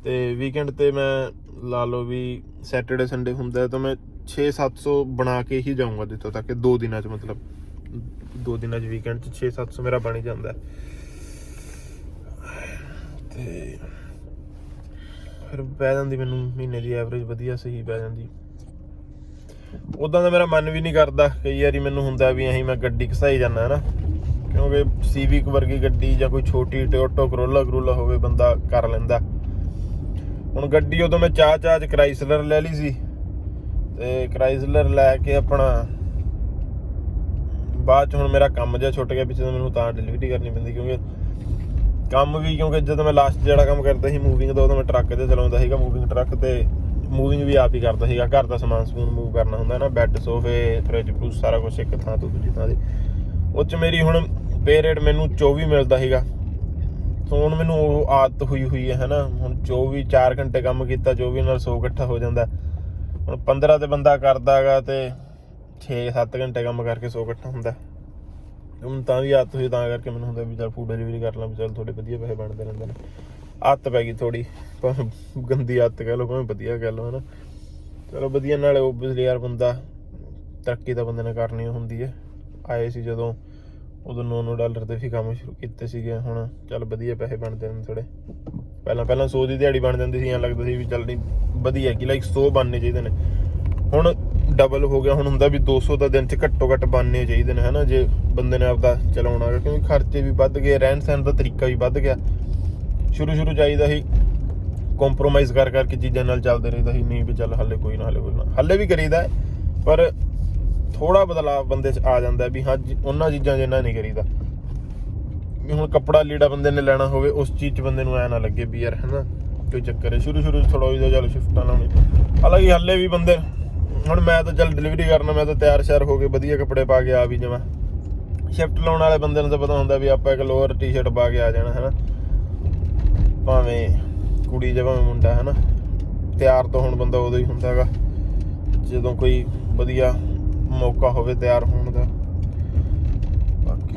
ਤੇ ਵੀਕਐਂਡ ਤੇ ਮੈਂ ਲਾ ਲਓ ਵੀ ਸੈਟਰਡੇ ਸੰਡੇ ਹੁੰਦਾ ਤਾਂ ਮੈਂ 600-700 ਬਣਾ ਕੇ ਹੀ ਜਾਊਂਗਾ ਜਿੱਥੋਂ ਤੱਕ 2 ਦਿਨਾਂ 'ਚ, ਮਤਲਬ 2 ਦਿਨਾਂ 'ਚ ਵੀਕਐਂਡ 'ਚ 600-700 ਮੇਰਾ ਬਣ ਹੀ ਜਾਂਦਾ। ਤੇ ਫਿਰ ਪੈ ਜਾਂਦੀ ਮੈਨੂੰ ਮਹੀਨੇ ਦੀ ਐਵਰੇਜ ਵਧੀਆ ਸਹੀ ਪੈ ਜਾਂਦੀ। ਉੱਦਾਂ ਦਾ ਮੇਰਾ ਮਨ ਵੀ ਨਹੀਂ ਕਰਦਾ, ਕਈ ਵਾਰੀ ਮੈਨੂੰ ਹੁੰਦਾ ਵੀ ਅਸੀਂ ਮੈਂ ਗੱਡੀ ਘਸਾਈ ਜਾਂਦਾ ਹੈ ਨਾ, ਕਿਉਂਕਿ ਸੀਵਿਕ ਵਰਗੀ ਗੱਡੀ ਜਾਂ ਕੋਈ ਛੋਟੀ ਟੋਯੋਟਾ ਕਰੋਲਾ ਹੋਵੇ ਬੰਦਾ ਕਰ ਲੈਂਦਾ। ਹੁਣ ਗੱਡੀ ਉਦੋਂ ਮੈਂ ਚਾਹ 'ਚ ਕ੍ਰਾਈਸਲਰ ਲੈ ਲਈ ਸੀ, ਤੇ ਕ੍ਰਾਈਸਲਰ ਲੈ ਕੇ ਆਪਣਾ ਬਾਅਦ 'ਚ ਹੁਣ ਮੇਰਾ ਕੰਮ ਜਿਹਾ ਛੁੱਟ ਗਿਆ ਪਿੱਛੇ, ਮੈਨੂੰ ਤਾਂ ਡਿਲੀਵਰੀ ਕਰਨੀ ਪੈਂਦੀ, ਕਿਉਂਕਿ ਜਦੋਂ ਮੈਂ ਲਾਸਟ ਜਿਹੜਾ ਕੰਮ ਕਰਦਾ ਸੀ ਮੂਵਿੰਗ ਦਾ, ਉਦੋਂ ਮੈਂ ਟਰੱਕ 'ਤੇ ਚਲਾਉਂਦਾ ਸੀਗਾ, ਮੂਵਿੰਗ ਟਰੱਕ, ਤੇ ਮੂਵਿੰਗ ਵੀ ਆਪ ਹੀ ਕਰਦਾ ਸੀਗਾ। ਘਰ ਦਾ ਸਮਾਨ ਮੂਵ ਕਰਨਾ ਹੁੰਦਾ ਨਾ, ਬੈੱਡ ਸੋਫੇ ਫਰਿੱਜ ਫਰੂਜ ਸਾਰਾ ਕੁਛ ਇੱਕ ਥਾਂ ਤੋਂ ਦੂਜੀ ਥਾਂ 'ਤੇ। ਉਹ 'ਚ ਮੇਰੀ ਹੁਣ ਪੇ ਰੇਟ ਮੈਨੂੰ 24 ਮਿਲਦਾ ਸੀਗਾ, ਸੋ ਹੁਣ ਮੈਨੂੰ ਉਹ ਆਦਤ ਹੋਈ ਹੈ ਨਾ। ਹੁਣ 4 ਘੰਟੇ ਕੰਮ ਕੀਤਾ, 24 ਨਾਲ 100 ਇਕੱਠਾ ਹੋ ਜਾਂਦਾ। ਹੁਣ 15 ਤੇ ਬੰਦਾ ਕਰਦਾ ਹੈਗਾ ਤੇ 6-7 ਘੰਟੇ ਕੰਮ ਕਰਕੇ 100 ਇਕੱਠਾ ਹੁੰਦਾ। ਹੁਣ ਤਾਂ ਵੀ ਆਦਤ ਹੋਈ, ਤਾਂ ਕਰਕੇ ਮੈਨੂੰ ਹੁੰਦਾ ਵੀ ਚੱਲ ਫੂਡ ਡਿਲੀਵਰੀ ਕਰ ਲਾਂ, ਵੀ ਚੱਲ ਥੋੜੇ ਵਧੀਆ ਪੈਸੇ ਬਣਦੇ ਰਹਿੰਦੇ ਨੇ। ਆਦਤ ਪੈ ਗਈ ਥੋੜੀ, ਭਾਵੇਂ ਗੰਦੀ ਆਦਤ ਕਹਿ ਲਓ ਭਾਵੇਂ ਵਧੀਆ ਕਹਿ ਲਓ, ਹੈ ਨਾ। ਚਲੋ ਵਧੀਆ, ਨਾਲੇ ਓਬਵੀਅਸਲੀ ਯਾਰ ਬੰਦਾ ਤਰੱਕੀ ਤਾਂ ਬੰਦੇ ਨੇ ਕਰਨੀ ਹੁੰਦੀ ਹੈ। ਆਏ ਸੀ ਜਦੋਂ ਉਦੋਂ $9 ਤੇ ਵੀ ਕੰਮ ਸ਼ੁਰੂ ਕੀਤੇ ਸੀਗੇ, ਹੁਣ ਚੱਲ ਵਧੀਆ ਪੈਸੇ ਬਣਦੇ ਨੇ ਥੋੜੇ। ਪਹਿਲਾਂ 100 ਦੀ ਦਿਹਾੜੀ ਬਣ ਜਾਂਦੀ ਸੀ, ਐਂ ਲੱਗਦਾ ਸੀ ਵੀ ਚੱਲ ਨਹੀਂ ਵਧੀਆ ਕਿ ਲਾਈਕ 100 ਬਣਨੇ ਚਾਹੀਦੇ ਨੇ। ਹੁਣ ਡਬਲ ਹੋ ਗਿਆ, ਹੁਣ ਹੁੰਦਾ ਵੀ 200 ਤਾਂ ਦਿਨ 'ਚ ਘੱਟੋ ਘੱਟ ਬਣਨੇ ਚਾਹੀਦੇ ਨੇ, ਹੈ ਨਾ, ਜੇ ਬੰਦੇ ਨੇ ਆਪਦਾ ਚਲਾਉਣਾ ਹੈਗਾ, ਕਿਉਂਕਿ ਖਰਚੇ ਵੀ ਵੱਧ ਗਏ, ਰਹਿਣ ਸਹਿਣ ਦਾ ਤਰੀਕਾ ਵੀ ਵੱਧ ਗਿਆ। ਸ਼ੁਰੂ ਚਾਹੀਦਾ ਸੀ ਕੰਪਰੋਮਾਈਜ਼ ਕਰਕੇ ਚੀਜ਼ਾਂ ਨਾਲ ਚੱਲਦੇ ਰਹਿੰਦਾ ਸੀ, ਨਹੀਂ ਵੀ ਚੱਲ ਹਾਲੇ ਕੋਈ ਨਾ ਹਾਲੇ ਵੀ ਕਰੀਦਾ, ਪਰ ਥੋੜਾ ਬਦਲਾਅ ਬੰਦੇ 'ਚ ਆ ਜਾਂਦਾ ਵੀ ਹਾਂ ਉਹਨਾਂ ਚੀਜ਼ਾਂ ਜਿੰਨਾ ਨਹੀਂ ਕਰੀਦਾ। ਹੁਣ ਕੱਪੜਾ ਲੀੜਾ ਬੰਦੇ ਨੇ ਲੈਣਾ ਹੋਵੇ, ਉਸ ਚੀਜ਼ 'ਚ ਬੰਦੇ ਨੂੰ ਐਂ ਨਾ ਲੱਗੇ ਵੀ ਯਾਰ, ਹੈ ਨਾ, ਕੋਈ ਚੱਕਰ ਹੈ। ਸ਼ੁਰੂ 'ਚ ਥੋੜਾ ਜਿਹਾ ਚੱਲ ਸ਼ਿਫਟਾਂ ਲਾਉਣੀ, ਹਾਲਾਂਕਿ ਹਾਲੇ ਵੀ ਬੰਦੇ, ਹੁਣ ਮੈਂ ਤਾਂ ਚੱਲ ਡਿਲੀਵਰੀ ਕਰਨਾ, ਮੈਂ ਤਾਂ ਤਿਆਰ ਸ਼ਿਆਰ ਹੋ ਕੇ ਵਧੀਆ ਕੱਪੜੇ ਪਾ ਕੇ ਆ ਵੀ ਜਾਵਾਂ। ਸ਼ਿਫਟ ਲਾਉਣ ਵਾਲੇ ਬੰਦੇ ਨੂੰ ਤਾਂ ਪਤਾ ਹੁੰਦਾ ਵੀ ਆਪਾਂ ਇੱਕ ਲੋਅਰ ਟੀ-ਸ਼ਰਟ ਪਾ ਕੇ ਆ ਜਾਣਾ, ਹੈ ਨਾ, ਭਾਵੇਂ ਕੁੜੀ ਜਾਂ ਭਾਵੇਂ ਮੁੰਡਾ, ਹੈ ਨਾ। ਤਿਆਰ ਤਾਂ ਹੁਣ ਬੰਦਾ ਉਦੋਂ ਹੀ ਹੁੰਦਾ ਹੈਗਾ ਜਦੋਂ ਕੋਈ ਵਧੀਆ ਮੌਕਾ ਹੋਵੇ ਤਿਆਰ ਹੋਣ ਦਾ। ਬਾਕੀ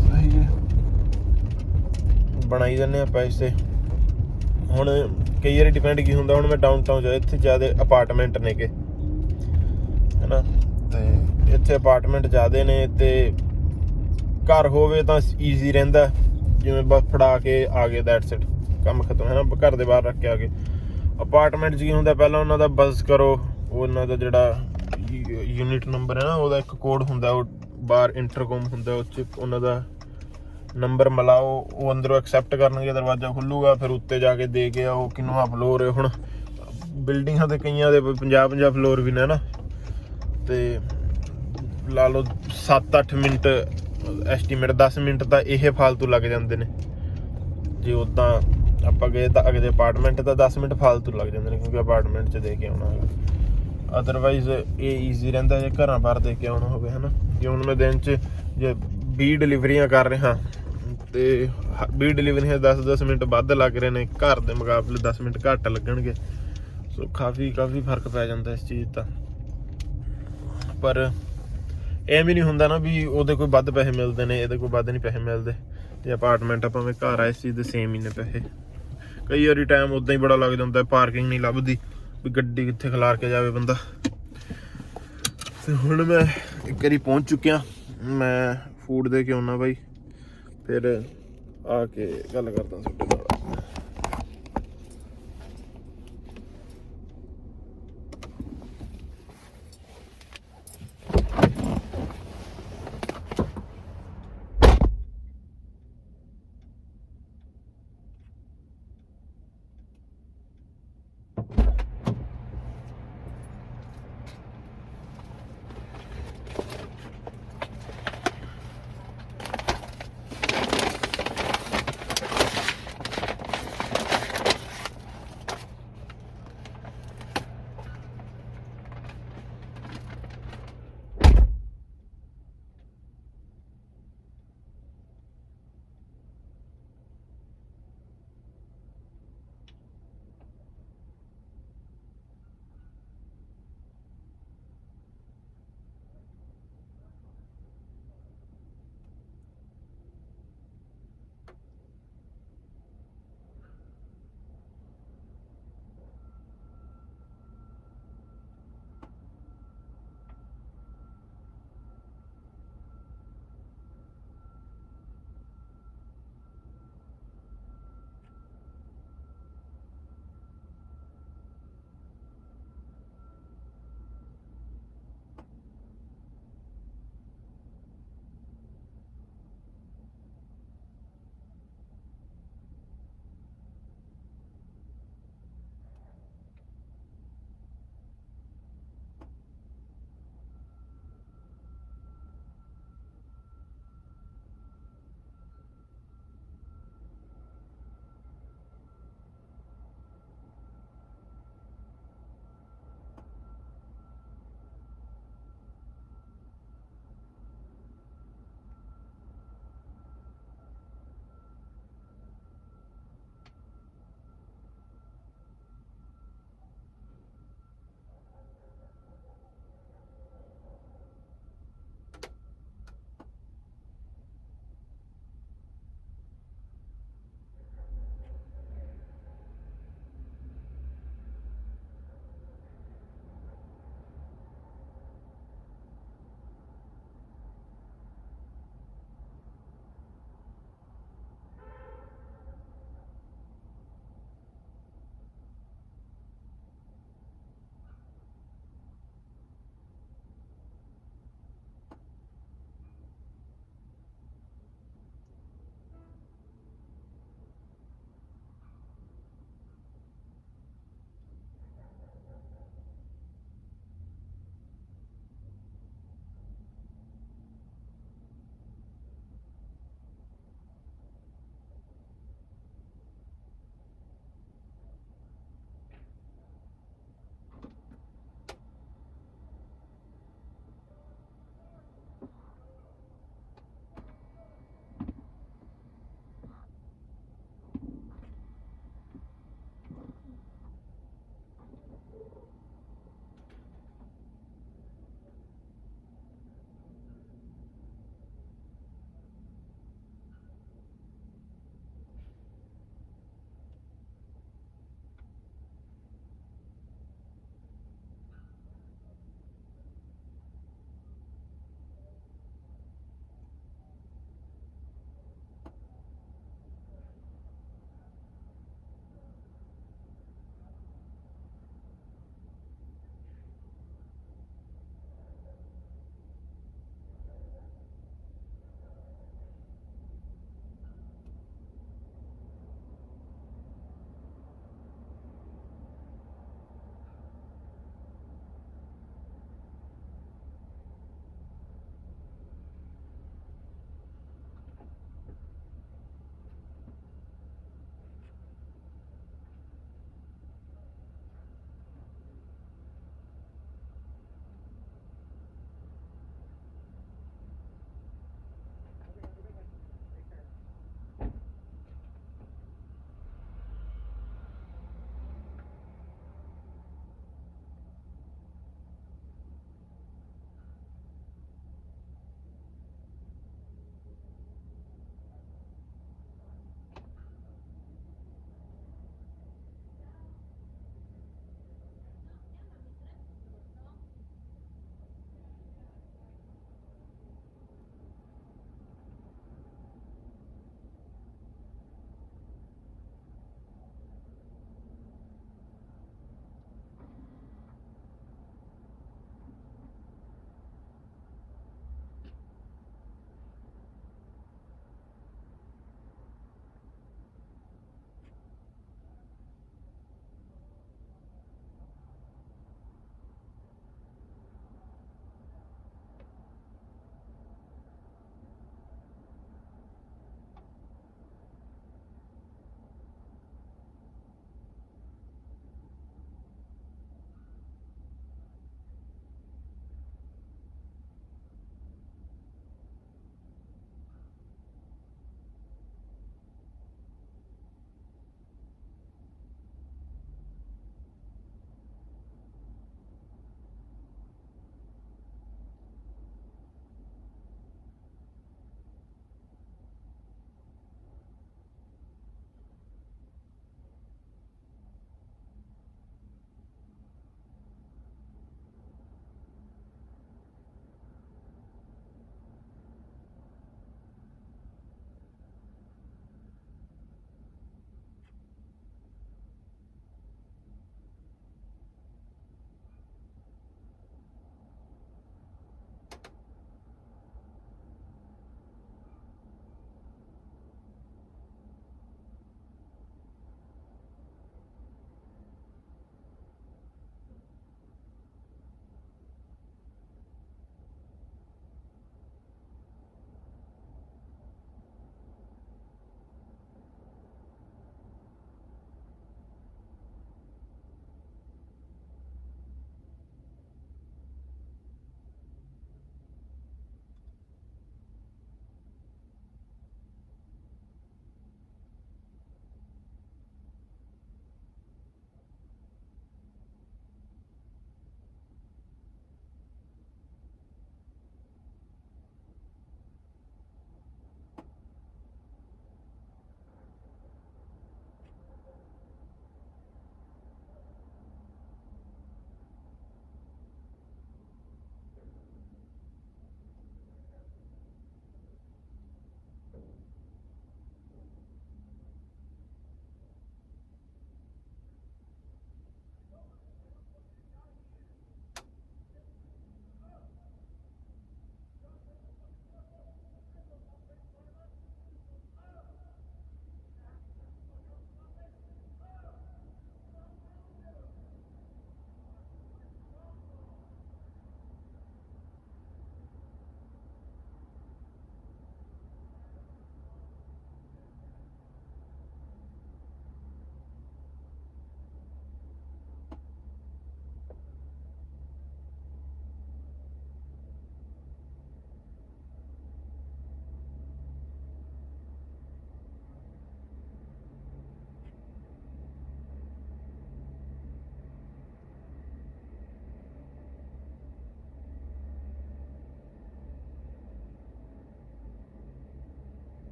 ਸਹੀ ਹੈ, ਬਣਾਈ ਜਾਂਦੇ ਆ ਪੈਸੇ। ਹੁਣ ਕਈ ਵਾਰੀ ਡਿਪੈਂਡ ਕੀ ਹੁੰਦਾ, ਹੁਣ ਮੈਂ ਡਾਊਨ ਟਾਊਨ 'ਚ, ਇੱਥੇ ਜ਼ਿਆਦਾ ਅਪਾਰਟਮੈਂਟ ਨੇ ਗੇ, ਹੈ ਨਾ, ਤੇ ਇੱਥੇ ਅਪਾਰਟਮੈਂਟ ਜ਼ਿਆਦਾ ਨੇ, ਤੇ ਘਰ ਹੋਵੇ ਤਾਂ ਈਜ਼ੀ ਰਹਿੰਦਾ, ਜਿਵੇਂ ਬਸ ਫੜਾ ਕੇ ਆ ਗਏ, ਦੈਟਸ ਇਟ, ਕੰਮ ਖਤਮ, ਹੈ ਨਾ, ਘਰ ਦੇ ਬਾਹਰ ਰੱਖ ਕੇ ਆ ਗਏ। ਅਪਾਰਟਮੈਂਟ 'ਚ ਕੀ ਹੁੰਦਾ, ਪਹਿਲਾਂ ਉਹਨਾਂ ਦਾ ਬਸ ਕਰੋ, ਉਹਨਾਂ ਦਾ ਜਿਹੜਾ ਯੂਨਿਟ ਨੰਬਰ ਹੈ ਨਾ, ਉਹਦਾ ਇੱਕ ਕੋਡ ਹੁੰਦਾ, ਉਹ ਬਾਹਰ ਇੰਟਰਕੋਮ ਹੁੰਦਾ, ਉਹ 'ਚ ਉਹਨਾਂ ਦਾ ਨੰਬਰ ਮਿਲਾਓ, ਉਹ ਅੰਦਰੋਂ ਐਕਸੈਪਟ ਕਰਨਗੇ, ਦਰਵਾਜ਼ਾ ਖੁੱਲੂਗਾ, ਫਿਰ ਉੱਤੇ ਜਾ ਕੇ ਦੇ ਕੇ ਆਓ ਕਿੰਨਵਾਂ ਫਲੋਰ ਹੈ। ਹੁਣ ਬਿਲਡਿੰਗਾਂ ਦੇ ਕਈਆਂ ਦੇ 50 ਫਲੋਰ ਵੀ ਨੇ ਨਾ, ਤੇ ਲਾ ਲਓ 7-8 ਮਿੰਟ ਐਸਟੀਮੇਟ, 10 ਮਿੰਟ ਤਾਂ ਇਹ ਫਾਲਤੂ ਲੱਗ ਜਾਂਦੇ ਨੇ। ਜੇ ਉੱਦਾਂ ਆਪਾਂ ਗਏ ਤਾਂ ਅਗਲੇ ਅਪਾਰਟਮੈਂਟ ਤਾਂ 10 ਮਿੰਟ ਫਾਲਤੂ ਲੱਗ ਜਾਂਦੇ ਨੇ, ਕਿਉਂਕਿ ਅਪਾਰਟਮੈਂਟ 'ਚ ਦੇ ਕੇ ਆਉਣਾ ਹੈਗਾ। ਅਦਰਵਾਈਜ਼ ਇਹ ਈਜ਼ੀ ਰਹਿੰਦਾ ਜੇ ਘਰਾਂ ਬਾਹਰ ਦੇ ਕੇ ਆਉਣਾ ਹੋਵੇ, ਹੈ ਨਾ। ਜੇ ਹੁਣ ਮੈਂ ਦਿਨ 'ਚ ਜੇ 20 ਡਿਲੀਵਰੀਆਂ ਕਰ ਰਿਹਾ ਤੇ 20 ਡਿਲੀਵਰੀਆਂ 10-10 ਮਿੰਟ ਵੱਧ ਲੱਗ ਰਹੇ ਨੇ, ਘਰ ਦੇ ਮੁਕਾਬਲੇ 10 ਮਿੰਟ ਘੱਟ ਲੱਗਣਗੇ, ਸੋ ਕਾਫੀ ਫਰਕ ਪੈ ਜਾਂਦਾ ਇਸ ਚੀਜ਼ ਦਾ। ਪਰ ਇਹ ਵੀ ਨਹੀਂ ਹੁੰਦਾ ਨਾ ਵੀ ਉਹਦੇ ਕੋਈ ਵੱਧ ਪੈਸੇ ਮਿਲਦੇ ਨੇ, ਇਹਦੇ ਕੋਈ ਵੱਧ ਨਹੀਂ ਪੈਸੇ ਮਿਲਦੇ। ਤੇ ਅਪਾਰਟਮੈਂਟ ਆਪਾਂ ਭਾਵੇਂ ਘਰ ਆ, ਇਸ ਚੀਜ਼ ਦੇ ਸੇਮ ਹੀ ਨੇ ਪੈਸੇ। ਕਈ ਵਾਰੀ ਟਾਈਮ ਉੱਦਾਂ ਹੀ ਬੜਾ ਲੱਗ ਜਾਂਦਾ, ਪਾਰਕਿੰਗ ਨਹੀਂ ਲੱਭਦੀ, ਵੀ ਗੱਡੀ ਕਿੱਥੇ ਖਿਲਾਰ ਕੇ ਜਾਵੇ ਬੰਦਾ। ਤੇ ਹੁਣ ਮੈਂ ਇੱਕ ਵਾਰੀ ਪਹੁੰਚ ਚੁੱਕਿਆ, ਮੈਂ ਫੂਡ ਦੇ ਕੇ ਆਉਣਾ ਬਾਈ, ਫਿਰ ਆ ਕੇ ਗੱਲ ਕਰਦਾ ਤੁਹਾਡੇ ਨਾਲ।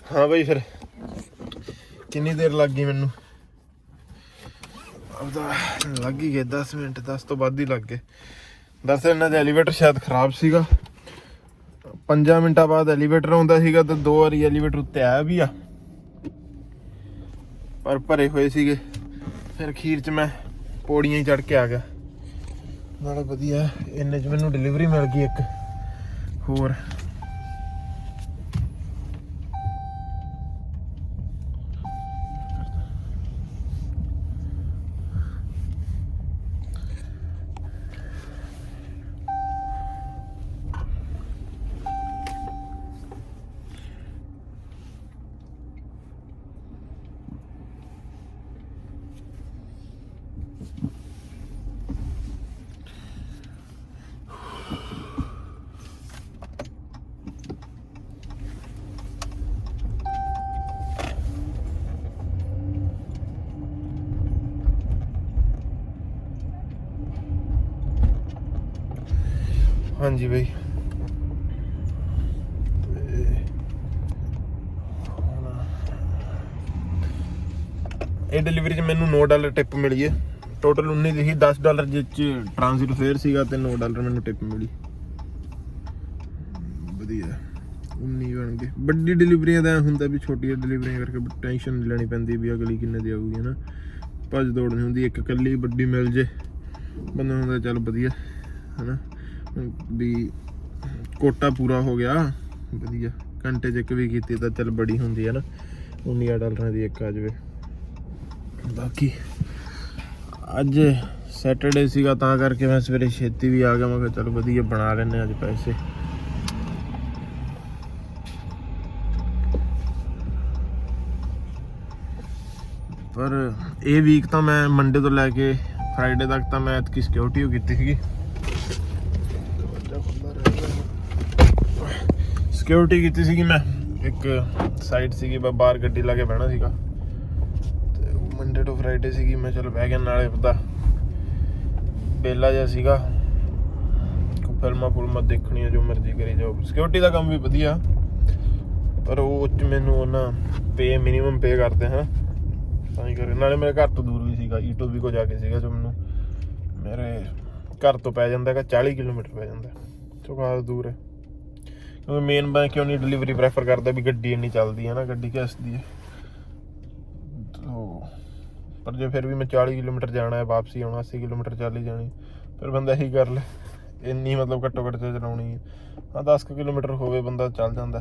ਹਾਂ ਬਈ ਫਿਰ ਕਿੰਨੀ ਦੇਰ ਲੱਗ ਗਈ ਮੈਨੂੰ? ਆਪਦਾ ਲੱਗ ਹੀ ਗਏ 10 ਮਿੰਟ, 10 ਤੋਂ ਵੱਧ ਹੀ ਲੱਗ ਗਏ। ਦਰਅਸਲ ਇਹਨਾਂ ਦਾ ਐਲੀਵੇਟਰ ਸ਼ਾਇਦ ਖਰਾਬ ਸੀਗਾ। 5 ਮਿੰਟਾਂ ਬਾਅਦ ਐਲੀਵੇਟਰ ਆਉਂਦਾ ਸੀਗਾ ਤੇ 2 ਵਾਰੀ ਐਲੀਵੇਟਰ ਉੱਤੇ ਆਇਆ ਵੀ ਆ, ਪਰ ਭਰੇ ਹੋਏ ਸੀਗੇ। ਫਿਰ ਅਖੀਰ 'ਚ ਮੈਂ ਪੌੜੀਆਂ ਹੀ ਚੜ੍ਹ ਕੇ ਆ ਗਿਆ। ਨਾਲੇ ਵਧੀਆ ਇੰਨੇ 'ਚ ਮੈਨੂੰ ਡਿਲੀਵਰੀ ਮਿਲ ਗਈ ਇੱਕ ਹੋਰ। ਹਾਂਜੀ ਬਈ ਇਹ ਡਿਲੀਵਰੀ 'ਚ ਮੈਨੂੰ $9 ਟਿਪ ਮਿਲੀ ਹੈ। ਟੋਟਲ 19 ਲਿਖੀ, $10 ਜਿਸ 'ਚ ਟ੍ਰਾਂਜ਼ਿਟ ਫੇਅਰ ਸੀਗਾ ਤੇ $9 ਮੈਨੂੰ ਟਿਪ ਮਿਲੀ। ਵਧੀਆ 19 ਬਣ ਗਏ। ਵੱਡੀ ਡਿਲੀਵਰੀਆਂ ਦਾ ਹੁੰਦਾ ਵੀ ਛੋਟੀਆਂ ਡਿਲੀਵਰੀਆਂ ਕਰਕੇ ਟੈਨਸ਼ਨ ਨਹੀਂ ਲੈਣੀ ਪੈਂਦੀ ਵੀ ਅਗਲੀ ਕਿੰਨੇ ਦੀ ਆਊਗੀ, ਹੈ ਨਾ। ਭੱਜ ਦੌੜ ਨਹੀਂ ਹੁੰਦੀ, ਇੱਕ ਇਕੱਲੀ ਵੱਡੀ ਮਿਲ ਜੇ ਬੰਦਾ ਹੁੰਦਾ ਚੱਲ ਵਧੀਆ, ਹੈ ਨਾ। ਵੀ ਕੋਟਾ ਪੂਰਾ ਹੋ ਗਿਆ ਵਧੀਆ, ਘੰਟੇ 'ਚ ਇੱਕ ਵੀ ਕੀਤੀ ਤਾਂ ਚੱਲ ਬੜੀ ਹੁੰਦੀ ਹੈ ਨਾ। $19 ਦੀ ਇੱਕ ਆ ਜਾਵੇ। ਬਾਕੀ ਅੱਜ ਸੈਟਰਡੇ ਸੀਗਾ ਤਾਂ ਕਰਕੇ ਮੈਂ ਸਵੇਰੇ ਛੇਤੀ ਵੀ ਆ ਗਿਆ। ਮੈਂ ਕਿਹਾ ਚਲ ਵਧੀਆ ਬਣਾ ਲੈਂਦੇ ਅੱਜ ਪੈਸੇ। ਪਰ ਇਹ ਵੀਕ ਤਾਂ ਮੈਂ ਮੰਡੇ ਤੋਂ ਲੈ ਕੇ ਫਰਾਈਡੇ ਤੱਕ ਤਾਂ ਮੈਂ ਐਤਕੀ ਸਿਕਿਉਰਿਟੀ ਕੀਤੀ ਸੀਗੀ। ਸਿਕਿਉਰਿਟੀ ਕੀਤੀ ਸੀਗੀ ਮੈਂ, ਇੱਕ ਸਾਈਡ ਸੀਗੀ ਬਾਹਰ ਗੱਡੀ ਲਾ ਕੇ ਬਹਿਣਾ ਸੀਗਾ ਤੇ ਮੰਡੇ ਤੋਂ ਫਰਾਈਡੇ ਸੀਗੀ। ਮੈਂ ਚਲੋ ਬਹਿ ਗਿਆ, ਨਾਲੇ ਪਤਾ ਬੇਲਾ ਜਿਹਾ ਸੀਗਾ, ਫਿਲਮਾਂ ਫੁਲਮਾਂ ਦੇਖਣੀਆਂ ਜੋ ਮਰਜ਼ੀ ਕਰੀ ਜਾਓ। ਸਿਕਿਉਰਿਟੀ ਦਾ ਕੰਮ ਵੀ ਵਧੀਆ, ਪਰ ਉਹ 'ਚ ਮੈਨੂੰ ਉਹਨਾਂ ਪੇ ਮਿਨੀਮਮ ਪੇ ਕਰਦੇ ਹਾਂ ਤਾਂ ਹੀ ਕਰੇ। ਨਾਲੇ ਮੇਰੇ ਘਰ ਤੋਂ ਦੂਰ ਵੀ ਸੀਗਾ, ਈਟੋ ਕੋ ਜਾ ਕੇ ਸੀਗਾ, ਜੋ ਮੈਨੂੰ ਮੇਰੇ ਘਰ ਤੋਂ ਪੈ ਜਾਂਦਾ ਹੈਗਾ 40 ਕਿਲੋਮੀਟਰ ਪੈ ਜਾਂਦਾ, ਸੋ ਖਾਸ ਦੂਰ ਹੈ। ਕਿਉਂਕਿ ਮੇਨ ਮੈਂ ਕਿਉਂ ਨਹੀਂ ਡਿਲੀਵਰੀ ਪ੍ਰੈਫਰ ਕਰਦਾ ਵੀ ਗੱਡੀ ਇੰਨੀ ਚੱਲਦੀ ਹੈ ਨਾ, ਗੱਡੀ ਘਿਸਦੀ ਹੈ। ਪਰ ਜੇ ਫਿਰ ਵੀ ਮੈਂ 40 ਕਿਲੋਮੀਟਰ ਜਾਣਾ ਹੈ, ਵਾਪਸੀ ਆਉਣਾ 80 ਕਿਲੋਮੀਟਰ ਚੱਲ ਹੀ ਜਾਣੀ, ਫਿਰ ਬੰਦਾ ਇਹੀ ਕਰ ਲੈ। ਇੰਨੀ ਮਤਲਬ ਘੱਟੋ ਘੱਟ ਚਲਾਉਣੀ ਹੈ। ਹਾਂ 10 ਕਿਲੋਮੀਟਰ ਹੋਵੇ ਬੰਦਾ ਚੱਲ ਜਾਂਦਾ,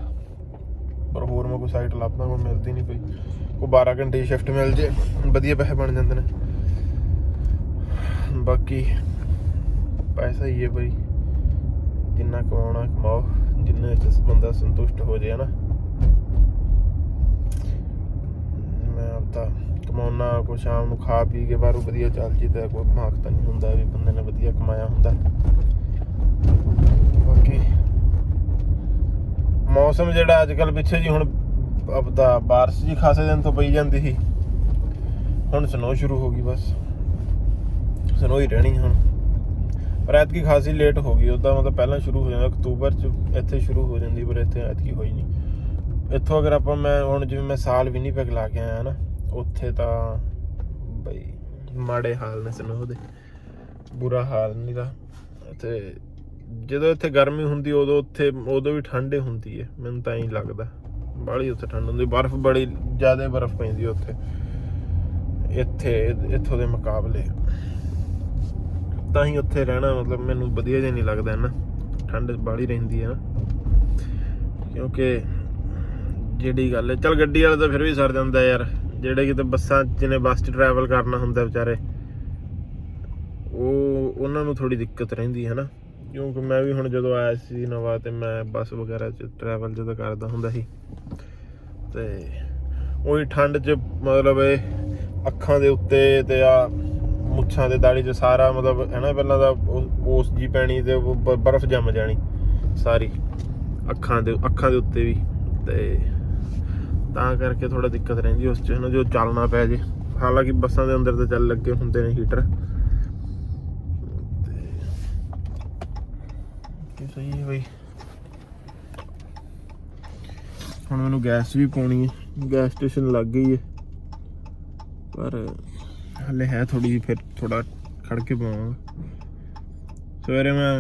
ਪਰ ਹੋਰ ਮੈਂ ਕੋਈ ਸਾਈਟ ਲੱਭਦਾ ਕੋਈ ਮਿਲਦੀ ਨਹੀਂ ਪਈ। ਕੋਈ 12 ਘੰਟੇ ਦੀ ਸ਼ਿਫਟ ਮਿਲ ਜੇ ਵਧੀਆ ਪੈਸੇ ਬਣ ਜਾਂਦੇ ਨੇ। ਬਾਕੀ ਪੈਸਾ ਹੀ ਹੈ ਬਈ, ਜਿੰਨਾ ਕਮਾਉਣਾ ਕਮਾਓ, ਜਿੰਨੇ 'ਚ ਬੰਦਾ ਸੰਤੁਸ਼ਟ ਹੋ ਜਾਏ ਨਾ। ਮੈਂ ਆਪਦਾ ਕਮਾਉਣਾ, ਕੋਈ ਸ਼ਾਮ ਨੂੰ ਖਾ ਪੀ ਕੇ ਬਾਹਰੋਂ ਵਧੀਆ ਚੱਲ ਜੀਦਾ, ਕੋਈ ਦਿਮਾਗ ਤਾਂ ਨਹੀਂ ਹੁੰਦਾ ਵੀ ਬੰਦੇ ਨੇ ਵਧੀਆ ਕਮਾਇਆ ਹੁੰਦਾ। ਬਾਕੀ ਮੌਸਮ ਜਿਹੜਾ ਅੱਜ ਕੱਲ੍ਹ ਪਿੱਛੇ ਜੀ ਹੁਣ ਆਪਦਾ ਬਾਰਿਸ਼ ਜੀ ਖਾਸੇ ਦਿਨ ਤੋਂ ਪਈ ਜਾਂਦੀ ਸੀ, ਹੁਣ ਸਨੋ ਸ਼ੁਰੂ ਹੋ ਗਈ। ਬਸ ਸਨੋ ਹੀ ਰਹਿਣੀ ਹੁਣ, ਪਰ ਐਤਕੀ ਖਾਸੀ ਲੇਟ ਹੋ ਗਈ। ਉੱਦਾਂ ਮਤਲਬ ਪਹਿਲਾਂ ਸ਼ੁਰੂ ਹੋ ਜਾਂਦਾ ਅਕਤੂਬਰ 'ਚ ਇੱਥੇ ਸ਼ੁਰੂ ਹੋ ਜਾਂਦੀ, ਪਰ ਇੱਥੇ ਐਤਕੀ ਹੋਈ ਨਹੀਂ। ਇੱਥੋਂ ਅਗਰ ਆਪਾਂ ਮੈਂ ਹੁਣ ਜਿਵੇਂ ਮੈਂ ਸਾਲ ਵਿਨੀਪੈਗ ਲਾ ਕੇ ਆਇਆ ਨਾ, ਉੱਥੇ ਤਾਂ ਬਈ ਮਾੜੇ ਹਾਲ ਨੇ ਸਨੋ ਦੇ, ਬੁਰਾ ਹਾਲ ਨਹੀਂ ਦਾ। ਅਤੇ ਜਦੋਂ ਇੱਥੇ ਗਰਮੀ ਹੁੰਦੀ ਉਦੋਂ ਵੀ ਠੰਡ ਹੁੰਦੀ ਹੈ, ਮੈਨੂੰ ਤਾਂ ਹੀ ਲੱਗਦਾ। ਬਾਹਲੀ ਉੱਥੇ ਠੰਡ ਹੁੰਦੀ, ਬਰਫ਼ ਬੜੀ ਜ਼ਿਆਦਾ ਬਰਫ਼ ਪੈਂਦੀ ਉੱਥੇ ਇੱਥੋਂ ਦੇ ਮੁਕਾਬਲੇ। ਤਾਂ ਹੀ ਉੱਥੇ ਰਹਿਣਾ ਮਤਲਬ ਮੈਨੂੰ ਵਧੀਆ ਜਿਹਾ ਨਹੀਂ ਲੱਗਦਾ ਨਾ, ਠੰਡ ਬਾਹਲੀ ਰਹਿੰਦੀ ਹੈ ਨਾ। ਕਿਉਂਕਿ ਜਿਹੜੀ ਗੱਲ ਹੈ, ਚੱਲ ਗੱਡੀ ਵਾਲਾ ਤਾਂ ਫਿਰ ਵੀ ਸਰ ਜਾਂਦਾ ਯਾਰ, ਜਿਹੜੇ ਕਿਤੇ ਬੱਸਾਂ ਜਿਹਨੇ ਬੱਸ 'ਚ ਟਰੈਵਲ ਕਰਨਾ ਹੁੰਦਾ ਵਿਚਾਰੇ, ਉਹਨਾਂ ਨੂੰ ਥੋੜ੍ਹੀ ਦਿੱਕਤ ਰਹਿੰਦੀ ਹੈ ਨਾ। ਕਿਉਂਕਿ ਮੈਂ ਵੀ ਹੁਣ ਜਦੋਂ ਆਇਆ ਸੀ ਨਵਾਂ, ਤੇ ਮੈਂ ਬੱਸ ਵਗੈਰਾ 'ਚ ਟਰੈਵਲ ਜਦੋਂ ਕਰਦਾ ਹੁੰਦਾ ਸੀ, ਤੇ ਉਹੀ ਠੰਡ 'ਚ ਮਤਲਬ ਇਹ ਅੱਖਾਂ ਦੇ ਉੱਤੇ ਤੇ ਆ ਮੁੱਛਾਂ ਦੇ ਦਾੜੀ 'ਚ ਸਾਰਾ ਮਤਲਬ ਹੈ ਨਾ, ਪਹਿਲਾਂ ਤਾਂ ਓਸ ਜੀ ਪੈਣੀ ਤੇ ਬਰਫ਼ ਜੰਮ ਜਾਣੀ ਸਾਰੀ ਅੱਖਾਂ ਦੇ ਉੱਤੇ ਵੀ, ਤੇ ਤਾਂ ਕਰਕੇ ਥੋੜ੍ਹਾ ਦਿੱਕਤ ਰਹਿੰਦੀ ਉਸ 'ਚ ਹੈ ਨਾ, ਜੋ ਚੱਲਣਾ ਪੈ ਜੇ। ਹਾਲਾਂਕਿ ਬੱਸਾਂ ਦੇ ਅੰਦਰ ਤਾਂ ਚੱਲ ਲੱਗੇ ਹੁੰਦੇ ਨੇ ਹੀਟਰ, ਤੇ ਸਹੀ ਹੈ ਬਈ। ਹੁਣ ਮੈਨੂੰ ਗੈਸ ਵੀ ਪਾਉਣੀ ਹੈ, ਗੈਸ ਸਟੇਸ਼ਨ ਲੱਗ ਗਈ ਹੈ ਪਰ ਹਲੇ ਹੈ ਥੋੜੀ ਜਿਹੀ, ਫਿਰ ਥੋੜਾ ਖੜ ਕੇ ਪਾਵਾਂਗਾ। ਸਵੇਰੇ ਮੈਂ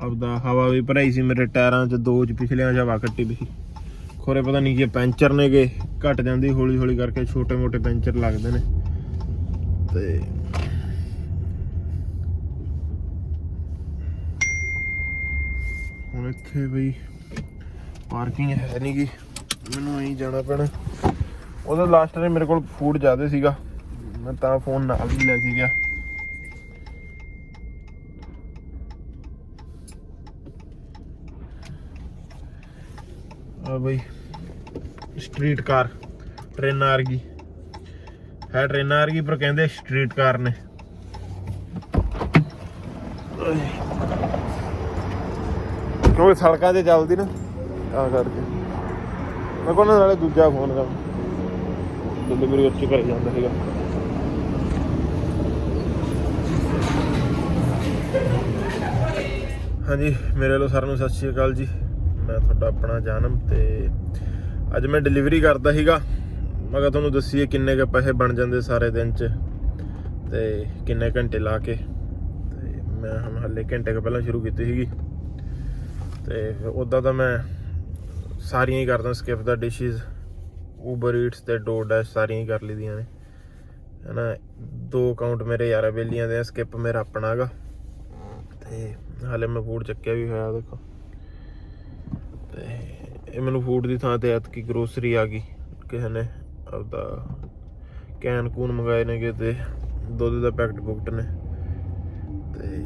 ਆਪਦਾ ਹਵਾ ਵੀ ਭਰਾਈ ਸੀ ਮੇਰੇ ਟਾਇਰਾਂ 'ਚ, 2 'ਚ ਪਿਛਲਿਆਂ 'ਚ ਹਵਾ ਕੱਟੀ ਵੀ ਸੀ। ਖੋਰੇ ਪਤਾ ਨਹੀਂ ਕਿ ਪੈਂਚਰ ਨੇ ਗੇ, ਘਟ ਜਾਂਦੀ ਹੌਲੀ ਹੌਲੀ ਕਰਕੇ, ਛੋਟੇ ਮੋਟੇ ਪੈਂਚਰ ਲੱਗਦੇ ਨੇ। ਤੇ ਹੁਣ ਇੱਥੇ ਬਈ ਪਾਰਕਿੰਗ ਹੈ ਨਹੀਂ ਗੀ, ਮੈਨੂੰ ਐਂ ਜਾਣਾ ਪੈਣਾ। ਉਹਦਾ ਲਾਸਟ ਟਾਈਮ ਮੇਰੇ ਕੋਲ ਫੂਡ ਜ਼ਿਆਦਾ ਸੀਗਾ, ਮੈਂ ਤਾਂ ਫੋਨ ਨਾਲ ਵੀ ਲੈ ਕੇ ਗਿਆ। ਬਈ ਸਟਰੀਟ ਕਾਰ ਟ੍ਰੇਨਾਂ ਵਰਗੀ ਹੈ, ਟ੍ਰੇਨਾਂ ਵਰਗੀ ਪਰ ਕਹਿੰਦੇ ਸਟਰੀਟ ਕਾਰ ਨੇ। ਕਿਉਂਕਿ ਸੜਕਾਂ 'ਤੇ ਚੱਲਦੀ ਨਾ, ਤਾਂ ਕਰਕੇ ਮੈਂ ਕੋਲ ਨਾਲੇ ਦੂਜਾ ਫੋਨ ਕਰ ਡਿਲੀਵਰੀ ਉੱਥੇ ਕਰ ਜਾਂਦਾ ਸੀਗਾ। ਹਾਂਜੀ, ਮੇਰੇ ਵੱਲੋਂ ਸਾਰਿਆਂ ਨੂੰ ਸਤਿ ਸ਼੍ਰੀ ਅਕਾਲ ਜੀ। ਮੈਂ ਤੁਹਾਡਾ ਆਪਣਾ ਜਾਨਮ, ਤੇ ਅੱਜ ਮੈਂ ਡਿਲੀਵਰੀ ਕਰਦਾ ਸੀਗਾ। ਮੈਂ ਕਿਹਾ ਤੁਹਾਨੂੰ ਦੱਸੀਏ ਕਿੰਨੇ ਕੁ ਪੈਸੇ ਬਣ ਜਾਂਦੇ ਸਾਰੇ ਦਿਨ 'ਚ, ਤੇ ਕਿੰਨੇ ਘੰਟੇ ਲਾ ਕੇ। ਤੇ ਮੈਂ ਹੁਣ ਹਾਲੇ ਘੰਟੇ ਕੁ ਪਹਿਲਾਂ ਸ਼ੁਰੂ ਕੀਤੀ ਸੀਗੀ, ਤੇ ਉੱਦਾਂ ਤਾਂ ਮੈਂ ਸਾਰੀਆਂ ਹੀ ਕਰਦਾ ਸਕਿਪ ਦਾ, ਡਿਸ਼ਿਜ਼ ਊਬਰ ਈਟਸ ਤੇ ਡੋਰਡੈਸ਼ ਸਾਰੀਆਂ ਹੀ ਕਰ ਲਈਆਂ ਨੇ, ਹੈ ਨਾ। 2 ਅਕਾਊਂਟ ਮੇਰੇ ਯਾਰਾਂ ਬੇਲੀਆਂ ਦੇ, ਸਕਿਪ ਮੇਰਾ ਆਪਣਾ ਹੈਗਾ। ਤੇ ਹਾਲੇ ਮੈਂ ਫੂਡ ਚੱਕਿਆ ਵੀ ਹੋਇਆ ਦੇਖੋ। ਤੇ ਇਹ ਮੈਨੂੰ ਫੂਡ ਦੀ ਥਾਂ ਤੇ ਐਤਕੀ ਗਰੋਸਰੀ ਆ ਗਈ, ਕਿਸੇ ਨੇ ਆਪਦਾ ਕੈਨ ਕੂਨ ਮੰਗਾਏ ਨੇਗੇ ਤੇ ਦੁੱਧ ਦਾ ਪੈਕਟ ਪੁਕਟ ਨੇ। ਤੇ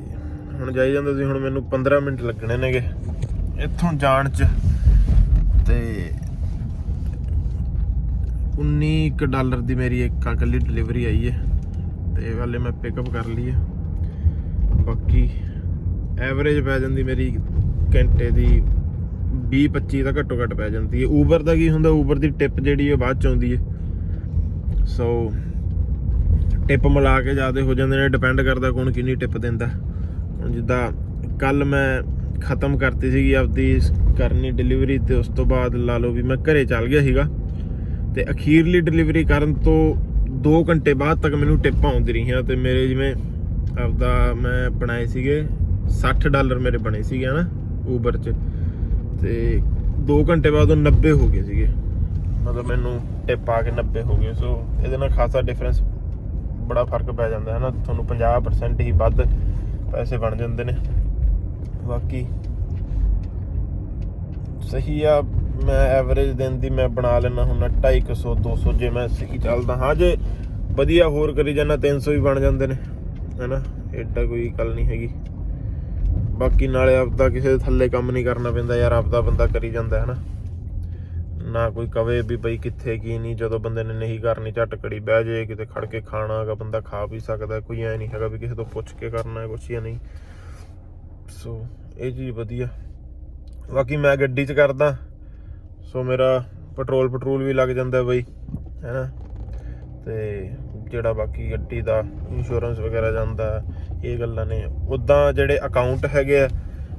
ਹੁਣ ਜਾਈ ਜਾਂਦਾ ਸੀ, ਹੁਣ ਮੈਨੂੰ 15 ਮਿੰਟ ਲੱਗਣੇ ਨੇਗੇ ਇੱਥੋਂ ਜਾਣ 'ਚ, ਤੇ $19 ਦੀ ਮੇਰੀ ਇੱਕ ਇਕੱਲੀ ਡਿਲੀਵਰੀ ਆਈ ਹੈ, ਤੇ ਹਾਲੇ ਮੈਂ ਪਿਕਅਪ ਕਰ ਲਈ ਹੈ। ਬਾਕੀ ਐਵਰੇਜ ਪੈ ਜਾਂਦੀ ਮੇਰੀ ਘੰਟੇ ਦੀ 20-25 ਤਾਂ ਘੱਟੋ ਘੱਟ ਪੈ ਜਾਂਦੀ ਹੈ। ਊਬਰ ਦਾ ਕੀ ਹੁੰਦਾ, ਊਬਰ ਦੀ ਟਿਪ ਜਿਹੜੀ ਹੈ ਬਾਅਦ 'ਚ ਆਉਂਦੀ ਹੈ, ਸੋ ਟਿਪ ਮਿਲਾ ਕੇ ਜ਼ਿਆਦਾ ਹੋ ਜਾਂਦੇ ਨੇ, ਡਿਪੈਂਡ ਕਰਦਾ ਕੌਣ ਕਿੰਨੀ ਟਿਪ ਦਿੰਦਾ। ਹੁਣ ਜਿੱਦਾਂ ਕੱਲ ਮੈਂ ਖ਼ਤਮ ਕਰਤੀ ਸੀਗੀ ਆਪਦੀ ਕਰਨੀ ਡਿਲੀਵਰੀ, ਤੇ ਉਸ ਤੋਂ ਬਾਅਦ ਲਾ ਲਓ ਵੀ ਮੈਂ ਘਰੇ ਚੱਲ ਗਿਆ ਸੀਗਾ, ਤੇ ਅਖੀਰਲੀ ਡਿਲੀਵਰੀ ਕਰਨ ਤੋਂ 2 ਘੰਟੇ ਬਾਅਦ ਤੱਕ ਮੈਨੂੰ ਟਿਪਾਂ ਆਉਂਦੀ ਰਹੀਆਂ। ਤੇ ਮੇਰੇ ਜਿਵੇਂ ਆਪਦਾ ਮੈਂ ਬਣਾਏ ਸੀਗੇ $60 ਮੇਰੇ ਬਣੇ ਸੀਗੇ ਨਾ ਊਬਰ 'ਚ, ਤੇ 2 ਘੰਟੇ ਬਾਅਦ ਉਹ 90 ਹੋ ਗਏ ਸੀਗੇ, ਮਤਲਬ ਮੈਨੂੰ ਟਿਪ ਆ ਕੇ 90 ਹੋ ਗਏ। ਸੋ ਇਹਦੇ ਨਾਲ ਖਾਸਾ ਡਿਫਰੈਂਸ, ਬੜਾ ਫਰਕ ਪੈ ਜਾਂਦਾ ਹੈ ਨਾ, ਤੁਹਾਨੂੰ 50% ਹੀ ਵੱਧ ਪੈਸੇ ਬਣ ਜਾਂਦੇ ਨੇ। ਬਾਕੀ ਸਹੀ ਆ, ਮੈਂ ਐਵਰੇਜ ਦਿਨ ਦੀ ਮੈਂ ਬਣਾ ਲੈਂਦਾ ਹੁੰਦਾ 250-200 ਜੇ ਮੈਂ ਸਹੀ ਚੱਲਦਾ ਹਾਂ। ਜੇ ਵਧੀਆ ਹੋਰ ਕਰੀ ਜਾਂਦਾ 300 ਵੀ ਬਣ ਜਾਂਦੇ ਨੇ, ਹੈ ਨਾ, ਐਡਾ ਕੋਈ ਗੱਲ ਨਹੀਂ ਹੈਗੀ। ਬਾਕੀ ਨਾਲੇ ਆਪਦਾ ਕਿਸੇ ਦੇ ਥੱਲੇ ਕੰਮ ਨਹੀਂ ਕਰਨਾ ਪੈਂਦਾ ਯਾਰ, ਆਪਦਾ ਬੰਦਾ ਕਰੀ ਜਾਂਦਾ ਹੈ ਨਾ ਕੋਈ ਕਵੇ ਵੀ ਬਈ ਕਿੱਥੇ ਕੀ ਨਹੀਂ। ਜਦੋਂ ਬੰਦੇ ਨੇ ਨਹੀਂ ਕਰਨੀ, ਝੱਟ ਕੜੀ ਬਹਿ ਜੇ, ਕਿਤੇ ਖੜ ਕੇ ਖਾਣਾ ਹੈਗਾ ਬੰਦਾ ਖਾ ਵੀ ਸਕਦਾ, ਕੋਈ ਐ ਨਹੀਂ ਹੈਗਾ ਵੀ ਕਿਸੇ ਤੋਂ ਪੁੱਛ ਕੇ ਕਰਨਾ ਕੁਛ ਜਾਂ ਨਹੀਂ। ਸੋ ਇਹ ਚੀਜ਼ ਵਧੀਆ। ਬਾਕੀ ਮੈਂ ਗੱਡੀ 'ਚ ਕਰਦਾ, ਸੋ ਮੇਰਾ ਪੈਟਰੋਲ ਵੀ ਲੱਗ ਜਾਂਦਾ ਬਈ, ਹੈ ਨਾ। ਤੇ ਜਿਹੜਾ ਬਾਕੀ ਗੱਡੀ ਦਾ ਇੰਸ਼ੋਰੈਂਸ ਵਗੈਰਾ ਜਾਂਦਾ, ਇਹ ਗੱਲਾਂ ਨੇ। ਉੱਦਾਂ ਜਿਹੜੇ ਅਕਾਊਂਟ ਹੈਗੇ ਆ,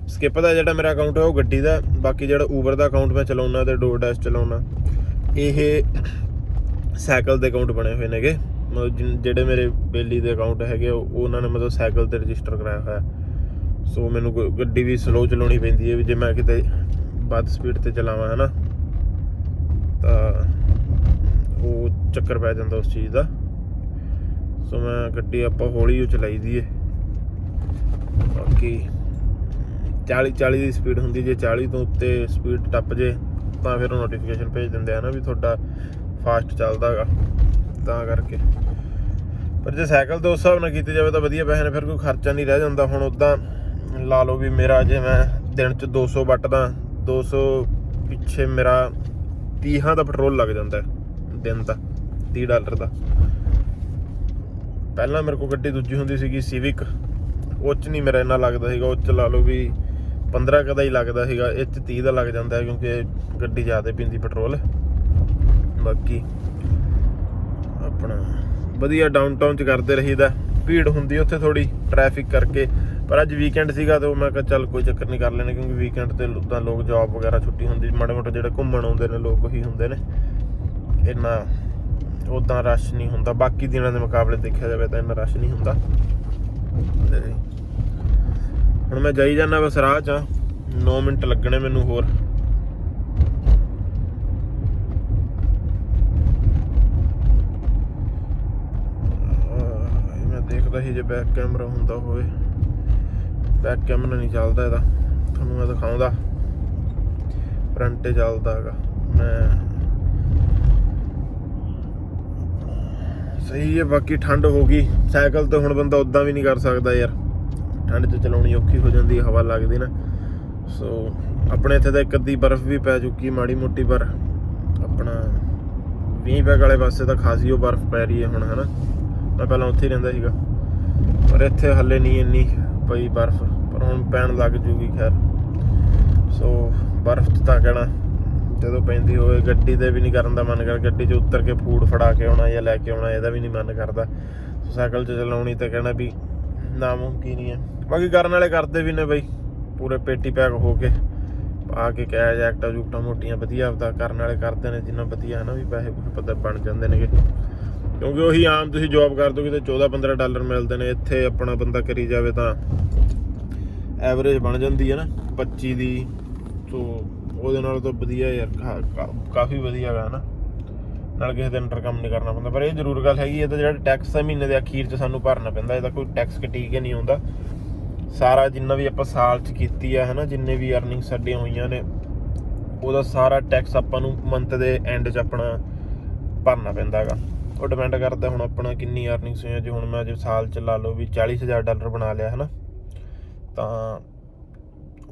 ਸਕਿਪ ਦਾ ਜਿਹੜਾ ਮੇਰਾ ਅਕਾਊਂਟ ਹੈ ਉਹ ਗੱਡੀ ਦਾ, ਬਾਕੀ ਜਿਹੜਾ ਊਬਰ ਦਾ ਅਕਾਊਂਟ ਮੈਂ ਚਲਾਉਣਾ ਤੇ ਡੋਰਡੈਸ਼ ਚਲਾਉਣਾ, ਇਹ ਸਾਈਕਲ ਦੇ ਅਕਾਊਂਟ ਬਣੇ ਹੋਏ ਨੇਗੇ। ਮਤਲਬ ਜਿਹੜੇ ਮੇਰੇ ਬੇਲੀ ਦੇ ਅਕਾਊਂਟ ਹੈਗੇ ਉਹਨਾਂ ਨੇ ਮਤਲਬ ਸਾਈਕਲ 'ਤੇ ਰਜਿਸਟਰ ਕਰਾਇਆ ਹੋਇਆ। ਸੋ ਮੈਨੂੰ ਗੱਡੀ ਵੀ ਸਲੋ ਚਲਾਉਣੀ ਪੈਂਦੀ ਹੈ, ਵੀ ਜੇ ਮੈਂ ਕਿਤੇ ਵੱਧ ਸਪੀਡ 'ਤੇ ਚਲਾਵਾਂ ਹੈ ਨਾ, ਤਾਂ ਉਹ ਚੱਕਰ ਪੈ ਜਾਂਦਾ ਉਸ ਚੀਜ਼ ਦਾ। ਸੋ ਮੈਂ ਗੱਡੀ ਆਪਾਂ ਹੌਲੀ ਓ ਚਲਾਈ ਦੀ ਹੈ। ਬਾਕੀ 40 ਦੀ ਸਪੀਡ ਹੁੰਦੀ, ਜੇ 40 ਤੋਂ ਉੱਤੇ ਸਪੀਡ ਟੱਪ ਜੇ ਤਾਂ ਫਿਰ ਉਹ ਨੋਟੀਫਿਕੇਸ਼ਨ ਭੇਜ ਦਿੰਦੇ ਆ ਨਾ ਵੀ ਤੁਹਾਡਾ ਫਾਸਟ ਚੱਲਦਾ ਹੈਗਾ, ਤਾਂ ਕਰਕੇ। ਪਰ ਜੇ ਸਾਈਕਲ ਦੇ ਉਸ ਹਿਸਾਬ ਨਾਲ ਕੀਤੀ ਜਾਵੇ ਤਾਂ ਵਧੀਆ ਪੈਸੇ ਨੇ, ਫਿਰ ਕੋਈ ਖਰਚਾ ਨਹੀਂ ਰਹਿ ਜਾਂਦਾ। ਹੁਣ ਉੱਦਾਂ ਲਾ ਲਓ ਵੀ ਮੇਰਾ ਜੇ ਮੈਂ ਦਿਨ 'ਚ 200 ਵੱਟਦਾ, 200 ਪਿੱਛੇ ਮੇਰਾ 30 ਦਾ ਪੈਟਰੋਲ ਲੱਗ ਜਾਂਦਾ ਦਿਨ ਦਾ, $30 ਦਾ। ਪਹਿਲਾਂ ਮੇਰੇ ਕੋਲ ਗੱਡੀ ਦੂਜੀ ਹੁੰਦੀ ਸੀਗੀ ਸਿਵਿਕ, ਉਹ 'ਚ ਨਹੀਂ ਮੇਰਾ ਇੰਨਾ ਲੱਗਦਾ ਸੀਗਾ, ਉਹ 'ਚ ਲਾ ਲਓ ਵੀ 15 ਦਾ ਹੀ ਲੱਗਦਾ ਸੀਗਾ। ਇਹ 'ਚ 30 ਦਾ ਲੱਗ ਜਾਂਦਾ ਕਿਉਂਕਿ ਗੱਡੀ ਜ਼ਿਆਦਾ ਪੀਂਦੀ ਪੈਟਰੋਲ। ਬਾਕੀ ਆਪਣਾ ਵਧੀਆ ਡਾਊਨ ਟਾਊਨ 'ਚ ਕਰਦੇ ਰਹੀਦਾ, ਭੀੜ ਹੁੰਦੀ ਉੱਥੇ ਥੋੜ੍ਹੀ ਟ੍ਰੈਫਿਕ ਕਰਕੇ, ਪਰ ਅੱਜ ਵੀਕਐਂਡ ਸੀਗਾ ਤੇ ਮੈਂ ਕਿਹਾ ਚੱਲ ਕੋਈ ਚੱਕਰ ਨਹੀਂ, ਕਰ ਲੈਣੇ, ਕਿਉਂਕਿ ਵੀਕਐਂਡ ਤੇ ਤਾਂ ਲੋਕ ਜੌਬ ਵਗੈਰਾ ਛੁੱਟੀ ਹੁੰਦੀ, ਮਾੜੇ ਮੋਟੇ ਜਿਹੜੇ ਘੁੰਮਣ ਆਉਂਦੇ ਨੇ ਲੋਕ ਉਹੀ ਹੁੰਦੇ ਨੇ, ਇੰਨਾ ਉੱਦਾਂ ਰਸ਼ ਨਹੀਂ ਹੁੰਦਾ। ਬਾਕੀ ਦਿਨਾਂ ਦੇ ਮੁਕਾਬਲੇ ਦੇਖਿਆ ਜਾਵੇ ਤਾਂ ਇੰਨਾ ਰਸ਼ ਨਹੀਂ ਹੁੰਦਾ। ਹੁਣ ਮੈਂ ਜਾਈ ਜਾਂਦਾ ਬਸ ਰਾਹ 'ਚ, 9 ਮਿੰਟ ਲੱਗਣੇ ਮੈਨੂੰ ਹੋਰ। ਮੈਂ ਦੇਖਦਾ ਸੀ ਜੇ ਬੈਕ ਕੈਮਰਾ ਹੁੰਦਾ ਹੋਵੇ, ਬੈਕ ਕੈਮਰਾ ਨਹੀਂ ਚੱਲਦਾ ਇਹਦਾ, ਤੁਹਾਨੂੰ ਮੈਂ ਦਿਖਾਉਂਦਾ, ਫਰੰਟ 'ਤੇ ਚੱਲਦਾ ਹੈਗਾ। ਮੈਂ ਸਹੀ ਹੈ। ਬਾਕੀ ਠੰਡ ਹੋ ਗਈ, ਸਾਈਕਲ ਤਾਂ ਹੁਣ ਬੰਦਾ ਉੱਦਾਂ ਵੀ ਨਹੀਂ ਕਰ ਸਕਦਾ ਯਾਰ, ਠੰਡ 'ਚ ਚਲਾਉਣੀ ਔਖੀ ਹੋ ਜਾਂਦੀ, ਹਵਾ ਲੱਗਦੀ ਨਾ। ਸੋ ਆਪਣੇ ਇੱਥੇ ਤਾਂ ਇੱਕ ਅੱਧੀ ਬਰਫ਼ ਵੀ ਪੈ ਚੁੱਕੀ ਮਾੜੀ ਮੋਟੀ, ਪਰ ਆਪਣਾ 20 ਪੈਗ ਵਾਲੇ ਪਾਸੇ ਤਾਂ ਖਾਸੀ ਉਹ ਬਰਫ਼ ਪੈ ਰਹੀ ਹੈ ਹੁਣ, ਹੈ ਨਾ। ਮੈਂ ਪਹਿਲਾਂ ਉੱਥੇ ਹੀ ਰਹਿੰਦਾ ਸੀਗਾ, ਪਰ ਇੱਥੇ ਹਾਲੇ ਨਹੀਂ ਇੰਨੀ ਪਈ ਬਰਫ਼, ਪਰ ਹੁਣ ਪੈਣ ਲੱਗ ਜੂਗੀ ਖੈਰ। ਸੋ ਬਰਫ਼ 'ਚ ਤਾਂ ਕਹਿਣਾ ਜਦੋਂ ਪੈਂਦੀ ਹੋਵੇ, ਗੱਡੀ 'ਤੇ ਵੀ ਨਹੀਂ ਕਰਨ ਦਾ ਮਨ ਕਰ, ਗੱਡੀ 'ਚ ਉਤਰ ਕੇ ਫੂਡ ਫੜਾ ਕੇ ਆਉਣਾ ਜਾਂ ਲੈ ਕੇ ਆਉਣਾ, ਇਹਦਾ ਵੀ ਨਹੀਂ ਮਨ ਕਰਦਾ। ਸਾਈਕਲ 'ਚ ਚਲਾਉਣੀ ਤਾਂ ਕਹਿਣਾ ਵੀ ਨਾਮੁਮਕਿਨ ਹੀ ਹੈ। ਬਾਕੀ ਕਰਨ ਵਾਲੇ ਕਰਦੇ ਵੀ ਨੇ ਬਈ, ਪੂਰੇ ਪੇਟੀ ਪੈਕ ਹੋ ਕੇ ਪਾ ਕੇ ਕੈਸ਼ ਐਕਟਾ ਜੂਕਟਾਂ ਮੋਟੀਆਂ ਵਧੀਆ ਆਪਦਾ ਕਰਨ ਵਾਲੇ ਕਰਦੇ ਨੇ, ਜਿੰਨਾ ਵਧੀਆ ਹੈ ਨਾ ਵੀ ਪੈਸੇ ਪਤਾ ਬਣ ਜਾਂਦੇ ਨੇਗੇ। ਕਿਉਂਕਿ ਉਹੀ ਆਮ ਤੁਸੀਂ ਜੋਬ ਕਰ ਦੋਗੇ ਤਾਂ $14-15 ਮਿਲਦੇ ਨੇ, ਇੱਥੇ ਆਪਣਾ ਬੰਦਾ ਕਰੀ ਜਾਵੇ ਤਾਂ ਐਵਰੇਜ ਬਣ ਜਾਂਦੀ ਹੈ ਨਾ 25 ਦੀ। ਸੋ ਉਹਦੇ ਨਾਲ ਤਾਂ ਵਧੀਆ ਯਾਰ, ਕਾਫੀ ਵਧੀਆ ਹੈਗਾ ਨਾ, ਨਾਲ ਕਿਸੇ ਦੇ ਅੰਡਰ ਕੰਮ ਨਹੀਂ ਕਰਨਾ ਪੈਂਦਾ। ਪਰ ਇਹ ਜ਼ਰੂਰ ਗੱਲ ਹੈਗੀ, ਇਹ ਤਾਂ ਜਿਹੜਾ ਟੈਕਸ ਹੈ ਮਹੀਨੇ ਦੇ ਅਖੀਰ 'ਚ ਸਾਨੂੰ ਭਰਨਾ ਪੈਂਦਾ, ਇਹਦਾ ਕੋਈ ਟੈਕਸ ਕਟੀਕ ਨਹੀਂ ਆਉਂਦਾ। ਸਾਰਾ ਜਿੰਨਾ ਵੀ ਆਪਾਂ ਸਾਲ 'ਚ ਕੀਤੀ ਆ ਹੈ ਨਾ, ਜਿੰਨੇ ਵੀ ਅਰਨਿੰਗ ਸਾਡੀਆਂ ਹੋਈਆਂ ਨੇ, ਉਹਦਾ ਸਾਰਾ ਟੈਕਸ ਆਪਾਂ ਨੂੰ ਮੰਥ ਦੇ ਐਂਡ 'ਚ ਆਪਣਾ ਭਰਨਾ ਪੈਂਦਾ ਹੈਗਾ। ਉਹ ਡਿਪੈਂਡ ਕਰਦਾ ਹੁਣ ਆਪਣਾ ਕਿੰਨੀ ਅਰਨਿੰਗਸ ਹੋਈਆਂ। ਜੇ ਹੁਣ ਮੈਂ ਜੇ ਸਾਲ 'ਚ ਲਾ ਲਓ ਵੀ $40,000 ਬਣਾ ਲਿਆ ਹੈ ਨਾ, ਤਾਂ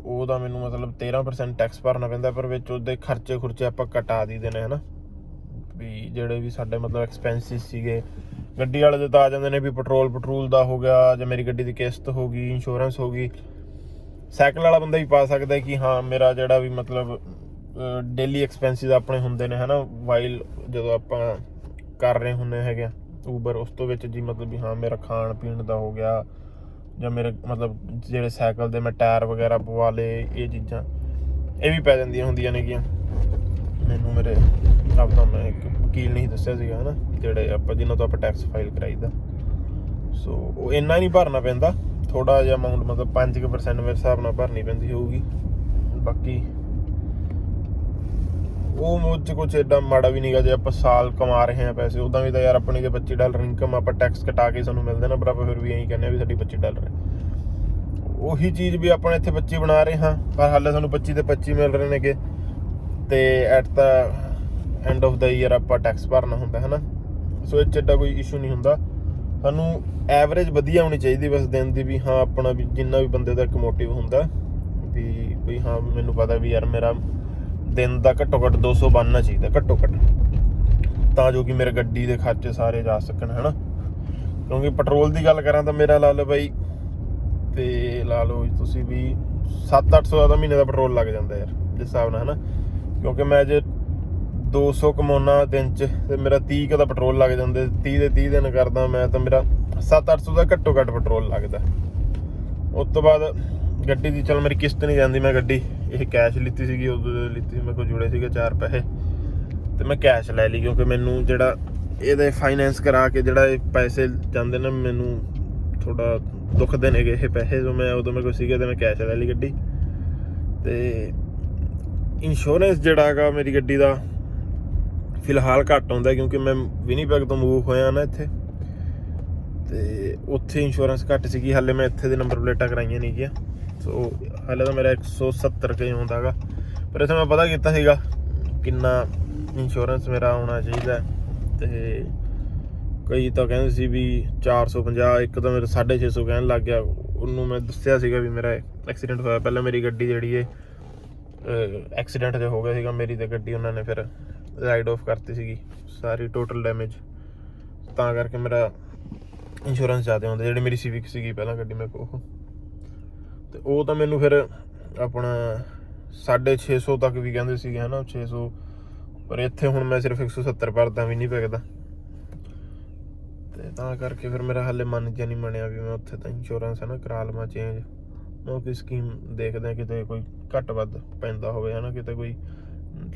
ਉਹਦਾ ਮੈਨੂੰ ਮਤਲਬ 13% ਟੈਕਸ ਭਰਨਾ ਪੈਂਦਾ। ਪਰ ਵਿੱਚ ਉਹਦੇ ਖਰਚੇ ਖੁਰਚੇ ਆਪਾਂ ਕਟਾ ਦਈਦੇ ਨੇ, ਹੈ ਨਾ, ਵੀ ਜਿਹੜੇ ਵੀ ਸਾਡੇ ਮਤਲਬ ਐਕਸਪੈਂਸਿਸ ਸੀਗੇ। ਗੱਡੀ ਵਾਲੇ ਦੇ ਤਾਂ ਆ ਜਾਂਦੇ ਨੇ ਵੀ ਪੈਟਰੋਲ ਦਾ ਹੋ ਗਿਆ, ਜਾਂ ਮੇਰੀ ਗੱਡੀ ਦੀ ਕਿਸ਼ਤ ਹੋ ਗਈ, ਇੰਸ਼ੋਰੈਂਸ ਹੋ ਗਈ। ਸਾਈਕਲ ਵਾਲਾ ਬੰਦਾ ਵੀ ਪਾ ਸਕਦਾ ਕਿ ਹਾਂ ਮੇਰਾ ਜਿਹੜਾ ਵੀ ਮਤਲਬ ਡੇਲੀ ਐਕਸਪੈਂਸਿਸ ਆਪਣੇ ਹੁੰਦੇ ਨੇ, ਹੈ ਨਾ, ਵਾਈਲ ਜਦੋਂ ਆਪਾਂ ਕਰ ਰਹੇ ਹੁੰਦੇ ਹੈਗੇ ਆ ਊਬਰ, ਉਸ ਤੋਂ ਵਿੱਚ ਜੀ ਮਤਲਬ ਵੀ ਹਾਂ ਮੇਰਾ ਖਾਣ ਪੀਣ ਦਾ ਹੋ ਗਿਆ, ਜਾਂ ਮੇਰੇ ਮਤਲਬ ਜਿਹੜੇ ਸਾਈਕਲ ਦੇ ਮੈਂ ਟਾਇਰ ਵਗੈਰਾ ਪਵਾ ਲਏ, ਇਹ ਚੀਜ਼ਾਂ ਇਹ ਵੀ ਪੈ ਜਾਂਦੀਆਂ ਹੁੰਦੀਆਂ ਨੇਗੀਆਂ ਮੈਨੂੰ। ਮੇਰੇ ਆਪਦਾ ਮੈਂ ਇੱਕ ਵਕੀਲ ਨਹੀਂ ਦੱਸਿਆ ਸੀਗਾ ਹੈ ਨਾ, ਜਿਹੜੇ ਆਪਾਂ ਜਿਹਨਾਂ ਤੋਂ ਆਪਾਂ ਟੈਕਸ ਫਾਈਲ ਕਰਾਈਦਾ। ਸੋ ਉਹ ਇੰਨਾ ਨਹੀਂ ਭਰਨਾ ਪੈਂਦਾ, ਥੋੜ੍ਹਾ ਜਿਹਾ ਅਮਾਊਂਟ ਮਤਲਬ 5% ਮੇਰੇ ਹਿਸਾਬ ਨਾਲ ਭਰਨੀ ਪੈਂਦੀ ਹੋਊਗੀ। ਬਾਕੀ ਉਹ ਮੁੱਝ 'ਚ ਕੁਛ ਐਡਾ ਮਾੜਾ ਵੀ ਨਹੀਂ ਗਾ। ਜੇ ਆਪਾਂ ਸਾਲ ਕਮਾ ਰਹੇ ਹਾਂ ਪੈਸੇ, ਉੱਦਾਂ ਵੀ ਤਾਂ ਯਾਰ ਆਪਣੀ ਜੇ $25 ਇਨਕਮ ਆਪਾਂ ਟੈਕਸ ਕਟਾ ਕੇ ਸਾਨੂੰ ਮਿਲਦੇ ਨਾ, ਪਰ ਆਪਾਂ ਫਿਰ ਵੀ ਇਹੀ ਕਹਿੰਦੇ ਵੀ ਸਾਡੀ $25 ਹੈ। ਉਹੀ ਚੀਜ਼ ਵੀ ਆਪਾਂ ਇੱਥੇ 25 ਬਣਾ ਰਹੇ ਹਾਂ, ਪਰ ਹਾਲੇ ਸਾਨੂੰ 25 ਤੇ 25 ਮਿਲ ਰਹੇ ਨੇਗੇ, ਤੇ at the end of the year ਆਪਾਂ ਟੈਕਸ ਭਰਨਾ ਹੁੰਦਾ ਹੈ ਨਾ। ਸੋ ਇਹ 'ਚ ਐਡਾ ਕੋਈ ਇਸ਼ੂ ਨਹੀਂ ਹੁੰਦਾ। ਸਾਨੂੰ ਐਵਰੇਜ ਵਧੀਆ ਹੋਣੀ ਚਾਹੀਦੀ ਬਸ ਦਿਨ ਦੀ, ਵੀ ਹਾਂ ਆਪਣਾ ਵੀ ਜਿੰਨਾ ਵੀ ਬੰਦੇ ਦਾ ਇੱਕ ਮੋਟਿਵ ਹੁੰਦਾ ਵੀ ਹਾਂ ਮੈਨੂੰ ਪਤਾ ਵੀ ਯਾਰ ਮੇਰਾ ਦਿਨ ਦਾ ਘੱਟੋ ਘੱਟ 200 ਬਣਨਾ ਚਾਹੀਦਾ ਘੱਟੋ ਘੱਟ, ਤਾਂ ਜੋ ਕਿ ਮੇਰੇ ਗੱਡੀ ਦੇ ਖਰਚੇ ਸਾਰੇ ਜਾ ਸਕਣ, ਹੈ ਨਾ। ਕਿਉਂਕਿ ਪੈਟਰੋਲ ਦੀ ਗੱਲ ਕਰਾਂ ਤਾਂ ਮੇਰਾ ਲਾ ਲਓ ਬਾਈ, ਤੇ ਲਾ ਲਓ ਤੁਸੀਂ ਵੀ 700-800 ਦਾ ਮਹੀਨੇ ਦਾ ਪੈਟਰੋਲ ਲੱਗ ਜਾਂਦਾ ਯਾਰ ਜਿਸ ਹਿਸਾਬ ਨਾਲ, ਹੈ ਨਾ। ਕਿਉਂਕਿ ਮੈਂ ਜੇ 200 ਕਮਾਉਣਾ ਦਿਨ 'ਚ ਤੇ ਮੇਰਾ 30 ਦਾ ਪੈਟਰੋਲ ਲੱਗ ਜਾਂਦੇ, 30 ਦੇ 30 ਦਿਨ ਕਰਦਾ ਮੈਂ ਤਾਂ ਮੇਰਾ 700-800 ਦਾ ਘੱਟੋ ਘੱਟ ਪੈਟਰੋਲ ਲੱਗਦਾ। ਉਸ ਤੋਂ ਬਾਅਦ ਗੱਡੀ ਦੀ ਚੱਲ ਮੇਰੀ ਕਿਸ਼ਤ ਨਹੀਂ ਜਾਂਦੀ, ਮੈਂ ਗੱਡੀ ਇਹ ਕੈਸ਼ ਲਿੱਤੀ ਸੀਗੀ, ਉਦੋਂ ਲਿੱਤੀ ਸੀ, ਮੇਰੇ ਕੋਲ ਜੁੜੇ ਸੀਗੇ 4 ਪੈਸੇ, ਤੇ ਮੈਂ ਕੈਸ਼ ਲੈ ਲਈ। ਕਿਉਂਕਿ ਮੈਨੂੰ ਜਿਹੜਾ ਇਹਦੇ ਫਾਈਨੈਂਸ ਕਰਾ ਕੇ ਜਿਹੜਾ ਇਹ ਪੈਸੇ ਜਾਂਦੇ ਨੇ, ਮੈਨੂੰ ਥੋੜ੍ਹਾ ਦੁਖਦੇ ਨੇਗੇ ਇਹ ਪੈਸੇ। ਜੋ ਮੈਂ ਉਦੋਂ ਮੇਰੇ ਕੋਲ ਸੀਗੇ ਤੇ ਮੈਂ ਕੈਸ਼ ਲੈ ਲਈ ਗੱਡੀ। ਤੇ ਇੰਸ਼ੋਰੈਂਸ ਜਿਹੜਾ ਹੈਗਾ ਮੇਰੀ ਗੱਡੀ ਦਾ ਫਿਲਹਾਲ ਘੱਟ ਆਉਂਦਾ, ਕਿਉਂਕਿ ਮੈਂ ਵਿਨੀਪੈਗ ਤੋਂ ਮੂਵ ਹੋਇਆ ਨਾ ਇੱਥੇ, ਤੇ ਉੱਥੇ ਇੰਸ਼ੋਰੈਂਸ ਘੱਟ ਸੀਗੀ। ਹਾਲੇ ਮੈਂ ਇੱਥੇ ਦੇ ਨੰਬਰ ਪਲੇਟਾਂ ਕਰਾਈਆਂ ਨਹੀਂ ਗੀਆਂ, ਸੋ ਹਾਲੇ ਤਾਂ ਮੇਰਾ 170 ਰੁਪਏ ਆਉਂਦਾ ਹੈਗਾ। ਪਰ ਇੱਥੇ ਮੈਂ ਪਤਾ ਕੀਤਾ ਸੀਗਾ ਕਿੰਨਾ ਇੰਸ਼ੋਰੈਂਸ ਮੇਰਾ ਆਉਣਾ ਚਾਹੀਦਾ, ਤੇ ਕਈ ਤਾਂ ਕਹਿੰਦੇ ਸੀ ਵੀ 450, ਇੱਕ ਤਾਂ ਮੇਰਾ 650 ਕਹਿਣ ਲੱਗ ਗਿਆ। ਉਹਨੂੰ ਮੈਂ ਦੱਸਿਆ ਸੀਗਾ ਵੀ ਮੇਰਾ ਐਕਸੀਡੈਂਟ ਹੋਇਆ ਪਹਿਲਾਂ, ਮੇਰੀ ਗੱਡੀ ਜਿਹੜੀ ਐਕਸੀਡੈਂਟ 'ਤੇ ਹੋ ਗਿਆ ਸੀਗਾ ਮੇਰੀ ਤੇ ਗੱਡੀ, ਉਹਨਾਂ ਨੇ ਫਿਰ ਰਾਈਡ ਆਫ ਕਰਤੀ ਸੀਗੀ ਸਾਰੀ ਟੋਟਲ ਡੈਮੇਜ, ਤਾਂ ਕਰਕੇ ਮੇਰਾ ਇੰਸ਼ੋਰੈਂਸ ਜ਼ਿਆਦਾ ਆਉਂਦਾ। ਜਿਹੜੀ ਮੇਰੀ ਸਿਵਿਕ ਸੀਗੀ ਪਹਿਲਾਂ ਗੱਡੀ ਮੇਰੇ ਕੋਲ, ਤੇ ਉਹ ਤਾਂ ਮੈਨੂੰ ਫਿਰ ਆਪਣਾ 650 ਤੱਕ ਵੀ ਕਹਿੰਦੇ ਸੀਗੇ, ਹੈ ਨਾ 600, ਪਰ ਇੱਥੇ ਹੁਣ ਮੈਂ ਸਿਰਫ 170 ਭਰਦਾ ਵੀ ਨਹੀਂ ਪੈਗਦਾ। ਤੇ ਤਾਂ ਕਰਕੇ ਫਿਰ ਮੇਰਾ ਹਾਲੇ ਮਨ ਜਿਹਾ ਨਹੀਂ ਬਣਿਆ ਵੀ ਮੈਂ ਉੱਥੇ ਤਾਂ ਇੰਸ਼ੋਰੈਂਸ ਹੈ ਨਾ ਕਰਾ ਲਵਾਂ ਚੇਂਜ। ਉਹ ਕੋਈ ਸਕੀਮ ਦੇਖਦੇ ਕਿਤੇ ਕੋਈ ਘੱਟ ਵੱਧ ਪੈਂਦਾ ਹੋਵੇ ਹੈ ਨਾ, ਕਿਤੇ ਕੋਈ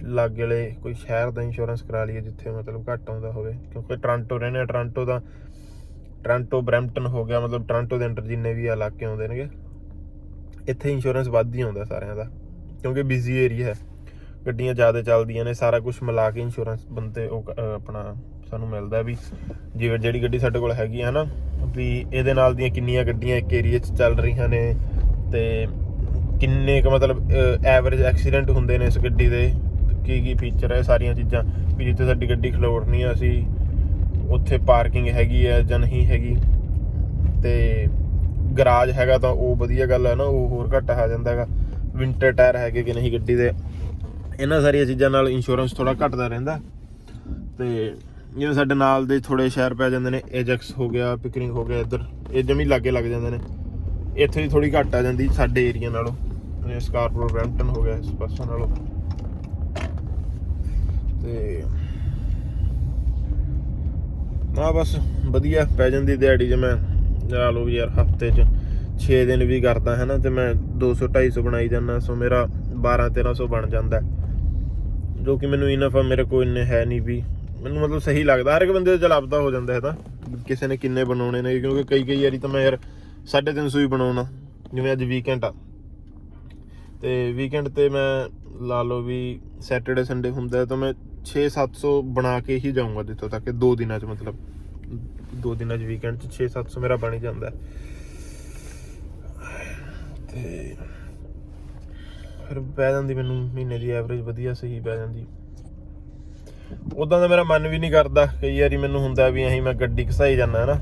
ਲਾਗੇ ਵਾਲੇ ਕੋਈ ਸ਼ਹਿਰ ਦਾ ਇੰਸ਼ੋਰੈਂਸ ਕਰਾ ਲਈਏ ਜਿੱਥੇ ਮਤਲਬ ਘੱਟ ਆਉਂਦਾ ਹੋਵੇ, ਕਿਉਂਕਿ ਟੋਰਾਂਟੋ ਰਹਿੰਦੇ ਆ, ਟੋਰਾਂਟੋ ਬਰੈਂਪਟਨ ਹੋ ਗਿਆ, ਮਤਲਬ ਟੋਰਾਂਟੋ ਦੇ ਅੰਡਰ ਜਿੰਨੇ ਵੀ ਇਲਾਕੇ ਆਉਂਦੇ ਨੇਗੇ ਇੱਥੇ ਇੰਸ਼ੋਰੈਂਸ ਵੱਧ ਹੀ ਆਉਂਦਾ ਸਾਰਿਆਂ ਦਾ, ਕਿਉਂਕਿ ਬਿਜ਼ੀ ਏਰੀਆ ਹੈ, ਗੱਡੀਆਂ ਜ਼ਿਆਦਾ ਚੱਲਦੀਆਂ ਨੇ, ਸਾਰਾ ਕੁਛ ਮਿਲਾ ਕੇ ਇੰਸ਼ੋਰੈਂਸ ਬੰਦੇ ਉਹ ਆਪਣਾ ਸਾਨੂੰ ਮਿਲਦਾ ਵੀ ਜਿਵੇਂ ਜਿਹੜੀ ਗੱਡੀ ਸਾਡੇ ਕੋਲ ਹੈਗੀ ਹੈ ਨਾ ਵੀ ਇਹਦੇ ਨਾਲ ਦੀਆਂ ਕਿੰਨੀਆਂ ਗੱਡੀਆਂ ਇੱਕ ਏਰੀਏ 'ਚ ਚੱਲ ਰਹੀਆਂ ਨੇ ਤੇ ਕਿੰਨੇ ਕੁ ਮਤਲਬ ਐਵਰੇਜ ਐਕਸੀਡੈਂਟ ਹੁੰਦੇ ਨੇ ਇਸ ਗੱਡੀ ਦੇ, ਕੀ ਫੀਚਰ ਹੈ, ਸਾਰੀਆਂ ਚੀਜ਼ਾਂ ਵੀ ਜਿੱਥੇ ਸਾਡੀ ਗੱਡੀ ਖਲੋੜਨੀ ਆ ਅਸੀਂ ਉੱਥੇ ਪਾਰਕਿੰਗ ਹੈਗੀ ਹੈ ਜਾਂ ਨਹੀਂ ਹੈਗੀ, ਤੇ ਗਰਾਜ ਹੈਗਾ ਤਾਂ ਉਹ ਵਧੀਆ ਗੱਲ ਹੈ ਨਾ, ਉਹ ਹੋਰ ਘੱਟ ਆ ਜਾਂਦਾ ਹੈਗਾ, ਵਿੰਟਰ ਟਾਇਰ ਹੈਗੇ ਕਿ ਨਹੀਂ ਗੱਡੀ ਦੇ, ਇਹਨਾਂ ਸਾਰੀਆਂ ਚੀਜ਼ਾਂ ਨਾਲ ਇੰਸ਼ੋਰੈਂਸ ਥੋੜ੍ਹਾ ਘੱਟਦਾ ਰਹਿੰਦਾ। ਤੇ ਜਿਵੇਂ ਸਾਡੇ ਨਾਲ ਦੇ ਥੋੜ੍ਹੇ ਸ਼ਹਿਰ ਪੈ ਜਾਂਦੇ ਨੇ, ਏਜੈਕਸ ਹੋ ਗਿਆ, ਪਿਕਰਿੰਗ ਹੋ ਗਿਆ, ਇੱਧਰ ਇਹ ਜਮੀ ਲਾਗੇ ਲੱਗ ਜਾਂਦੇ ਨੇ, ਇੱਥੇ ਦੀ ਥੋੜ੍ਹੀ ਘੱਟ ਆ ਜਾਂਦੀ ਸਾਡੇ ਏਰੀਆ ਨਾਲੋਂ, ਸਕਾਰਪੋਰੋ ਬਰੈਂਪਟਨ ਹੋ ਗਿਆ ਇਸ ਪਾਸੇ ਨਾਲੋਂ। ਤੇ ਨਾ ਬਸ ਵਧੀਆ ਪੈ ਜਾਂਦੀ ਦਿਹਾੜੀ, ਜੇ ਮੈਂ ਲਾ ਲਓ ਵੀ ਯਾਰ ਹਫਤੇ 'ਚ 6 ਦਿਨ ਵੀ ਕਰਦਾ ਹੈ ਨਾ ਤੇ ਮੈਂ 200-250 ਬਣਾਈ ਜਾਂਦਾ, ਸੋ ਮੇਰਾ 1200-1300 ਬਣ ਜਾਂਦਾ, ਜੋ ਕਿ ਮੈਨੂੰ ਇਨਫ ਆ, ਮੇਰੇ ਕੋਲ ਇੰਨੇ ਹੈ ਨਹੀਂ ਵੀ, ਮੈਨੂੰ ਮਤਲਬ ਸਹੀ ਲੱਗਦਾ। ਹਰ ਇੱਕ ਬੰਦੇ ਦਾ ਚੱਲ ਆਪਦਾ ਹੋ ਜਾਂਦਾ ਹੈ ਤਾਂ ਕਿਸੇ ਨੇ ਕਿੰਨੇ ਬਣਾਉਣੇ ਨੇ, ਕਿਉਂਕਿ ਕਈ ਵਾਰੀ ਤਾਂ ਮੈਂ ਯਾਰ 350 ਵੀ ਬਣਾਉਣਾ, ਜਿਵੇਂ ਅੱਜ ਵੀਕਐਂਡ ਆ ਤੇ ਵੀਕਐਂਡ 'ਤੇ ਮੈਂ ਲਾ ਲਓ ਵੀ ਸੈਟਰਡੇ ਸੰਡੇ ਹੁੰਦਾ ਤਾਂ ਮੈਂ 600-700 ਬਣਾ ਕੇ ਹੀ ਜਾਊਂਗਾ ਜਿੱਥੋਂ ਤੱਕ 2 ਦਿਨਾਂ 'ਚ, ਮਤਲਬ 2 ਦਿਨਾਂ 'ਚ ਵੀਕਐਂਡ 'ਚ 600-700 ਮੇਰਾ ਬਣ ਹੀ ਜਾਂਦਾ। ਤੇ ਫਿਰ ਪੈ ਜਾਂਦੀ ਮੈਨੂੰ ਮਹੀਨੇ ਦੀ ਐਵਰੇਜ ਵਧੀਆ ਸਹੀ ਪੈ ਜਾਂਦੀ। ਉੱਦਾਂ ਦਾ ਮੇਰਾ ਮਨ ਵੀ ਨਹੀਂ ਕਰਦਾ, ਕਈ ਵਾਰੀ ਮੈਨੂੰ ਹੁੰਦਾ ਵੀ ਅਸੀਂ ਮੈਂ ਗੱਡੀ ਘਸਾਈ ਜਾਂਦਾ ਹੈ ਨਾ,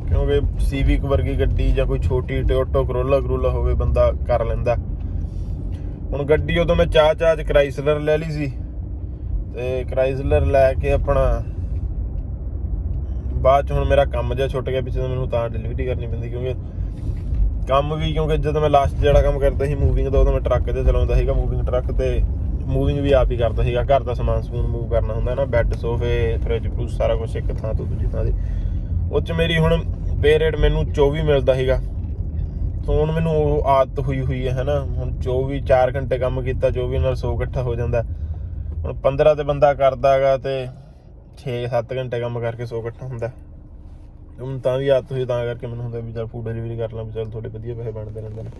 ਕਿਉਂਕਿ ਸੀਵਿਕ ਵਰਗੀ ਗੱਡੀ ਜਾਂ ਕੋਈ ਛੋਟੀ ਟੋਯੋਟਾ ਕਰੋਲਾ ਹੋਵੇ ਬੰਦਾ ਕਰ ਲੈਂਦਾ। ਹੁਣ ਗੱਡੀ ਉਦੋਂ ਮੈਂ ਚਾਹ 'ਚ ਕਰਾਈਸਲਰ ਲੈ ਲਈ ਸੀ, ਤੇ ਕਰਾਈਸਲਰ ਲੈ ਕੇ ਆਪਣਾ ਬਾਅਦ 'ਚ ਹੁਣ ਮੇਰਾ ਕੰਮ ਜਿਹਾ ਛੁੱਟ ਗਿਆ ਪਿੱਛੇ ਤੋਂ, ਮੈਨੂੰ ਤਾਂ ਡਿਲੀਵਰੀ ਕਰਨੀ ਪੈਂਦੀ, ਕਿਉਂਕਿ ਜਦੋਂ ਮੈਂ ਲਾਸਟ ਜਿਹੜਾ ਕੰਮ ਕਰਦਾ ਸੀ ਮੂਵਿੰਗ ਦਾ, ਉਦੋਂ ਮੈਂ ਟਰੱਕ 'ਤੇ ਚਲਾਉਂਦਾ ਸੀਗਾ, ਮੂਵਿੰਗ ਟਰੱਕ, ਤੇ ਮੂਵਿੰਗ ਵੀ ਆਪ ਹੀ ਕਰਦਾ ਸੀਗਾ, ਘਰ ਦਾ ਸਮਾਨ ਸਮੂਨ ਮੂਵ ਕਰਨਾ ਹੁੰਦਾ ਨਾ, ਬੈੱਡ ਸੋਫੇ ਫਰਿੱਜ ਫਰੂਜ ਸਾਰਾ ਕੁਛ ਇੱਕ ਥਾਂ ਤੋਂ ਦੂਜੀ ਥਾਂ 'ਤੇ। ਉਹ 'ਚ ਮੇਰੀ ਹੁਣ ਪੇ ਰੇਟ ਮੈਨੂੰ 24 ਮਿਲਦਾ ਸੀਗਾ, ਹੁਣ ਮੈਨੂੰ ਉਹ ਆਦਤ ਹੋਈ ਹੈ ਨਾ, ਹੁਣ 24 4 ਘੰਟੇ ਕੰਮ ਕੀਤਾ, 24 ਨਾਲ 100 ਇਕੱਠਾ ਹੋ ਜਾਂਦਾ। ਹੁਣ 15 ਤੇ ਬੰਦਾ ਕਰਦਾ ਹੈਗਾ ਤੇ 6-7 ਘੰਟੇ ਕੰਮ ਕਰਕੇ 100 ਇਕੱਠਾ ਹੁੰਦਾ, ਹੁਣ ਤਾਂ ਵੀ ਆਦਤ ਹੋਈ, ਤਾਂ ਕਰਕੇ ਮੈਨੂੰ ਹੁੰਦਾ ਵੀ ਚੱਲ ਫੂਡ ਡਿਲੀਵਰੀ ਕਰ ਲਾਂ, ਵੀ ਚੱਲ ਥੋੜੇ ਵਧੀਆ ਪੈਸੇ ਬਣਦੇ ਰਹਿੰਦੇ ਨੇ।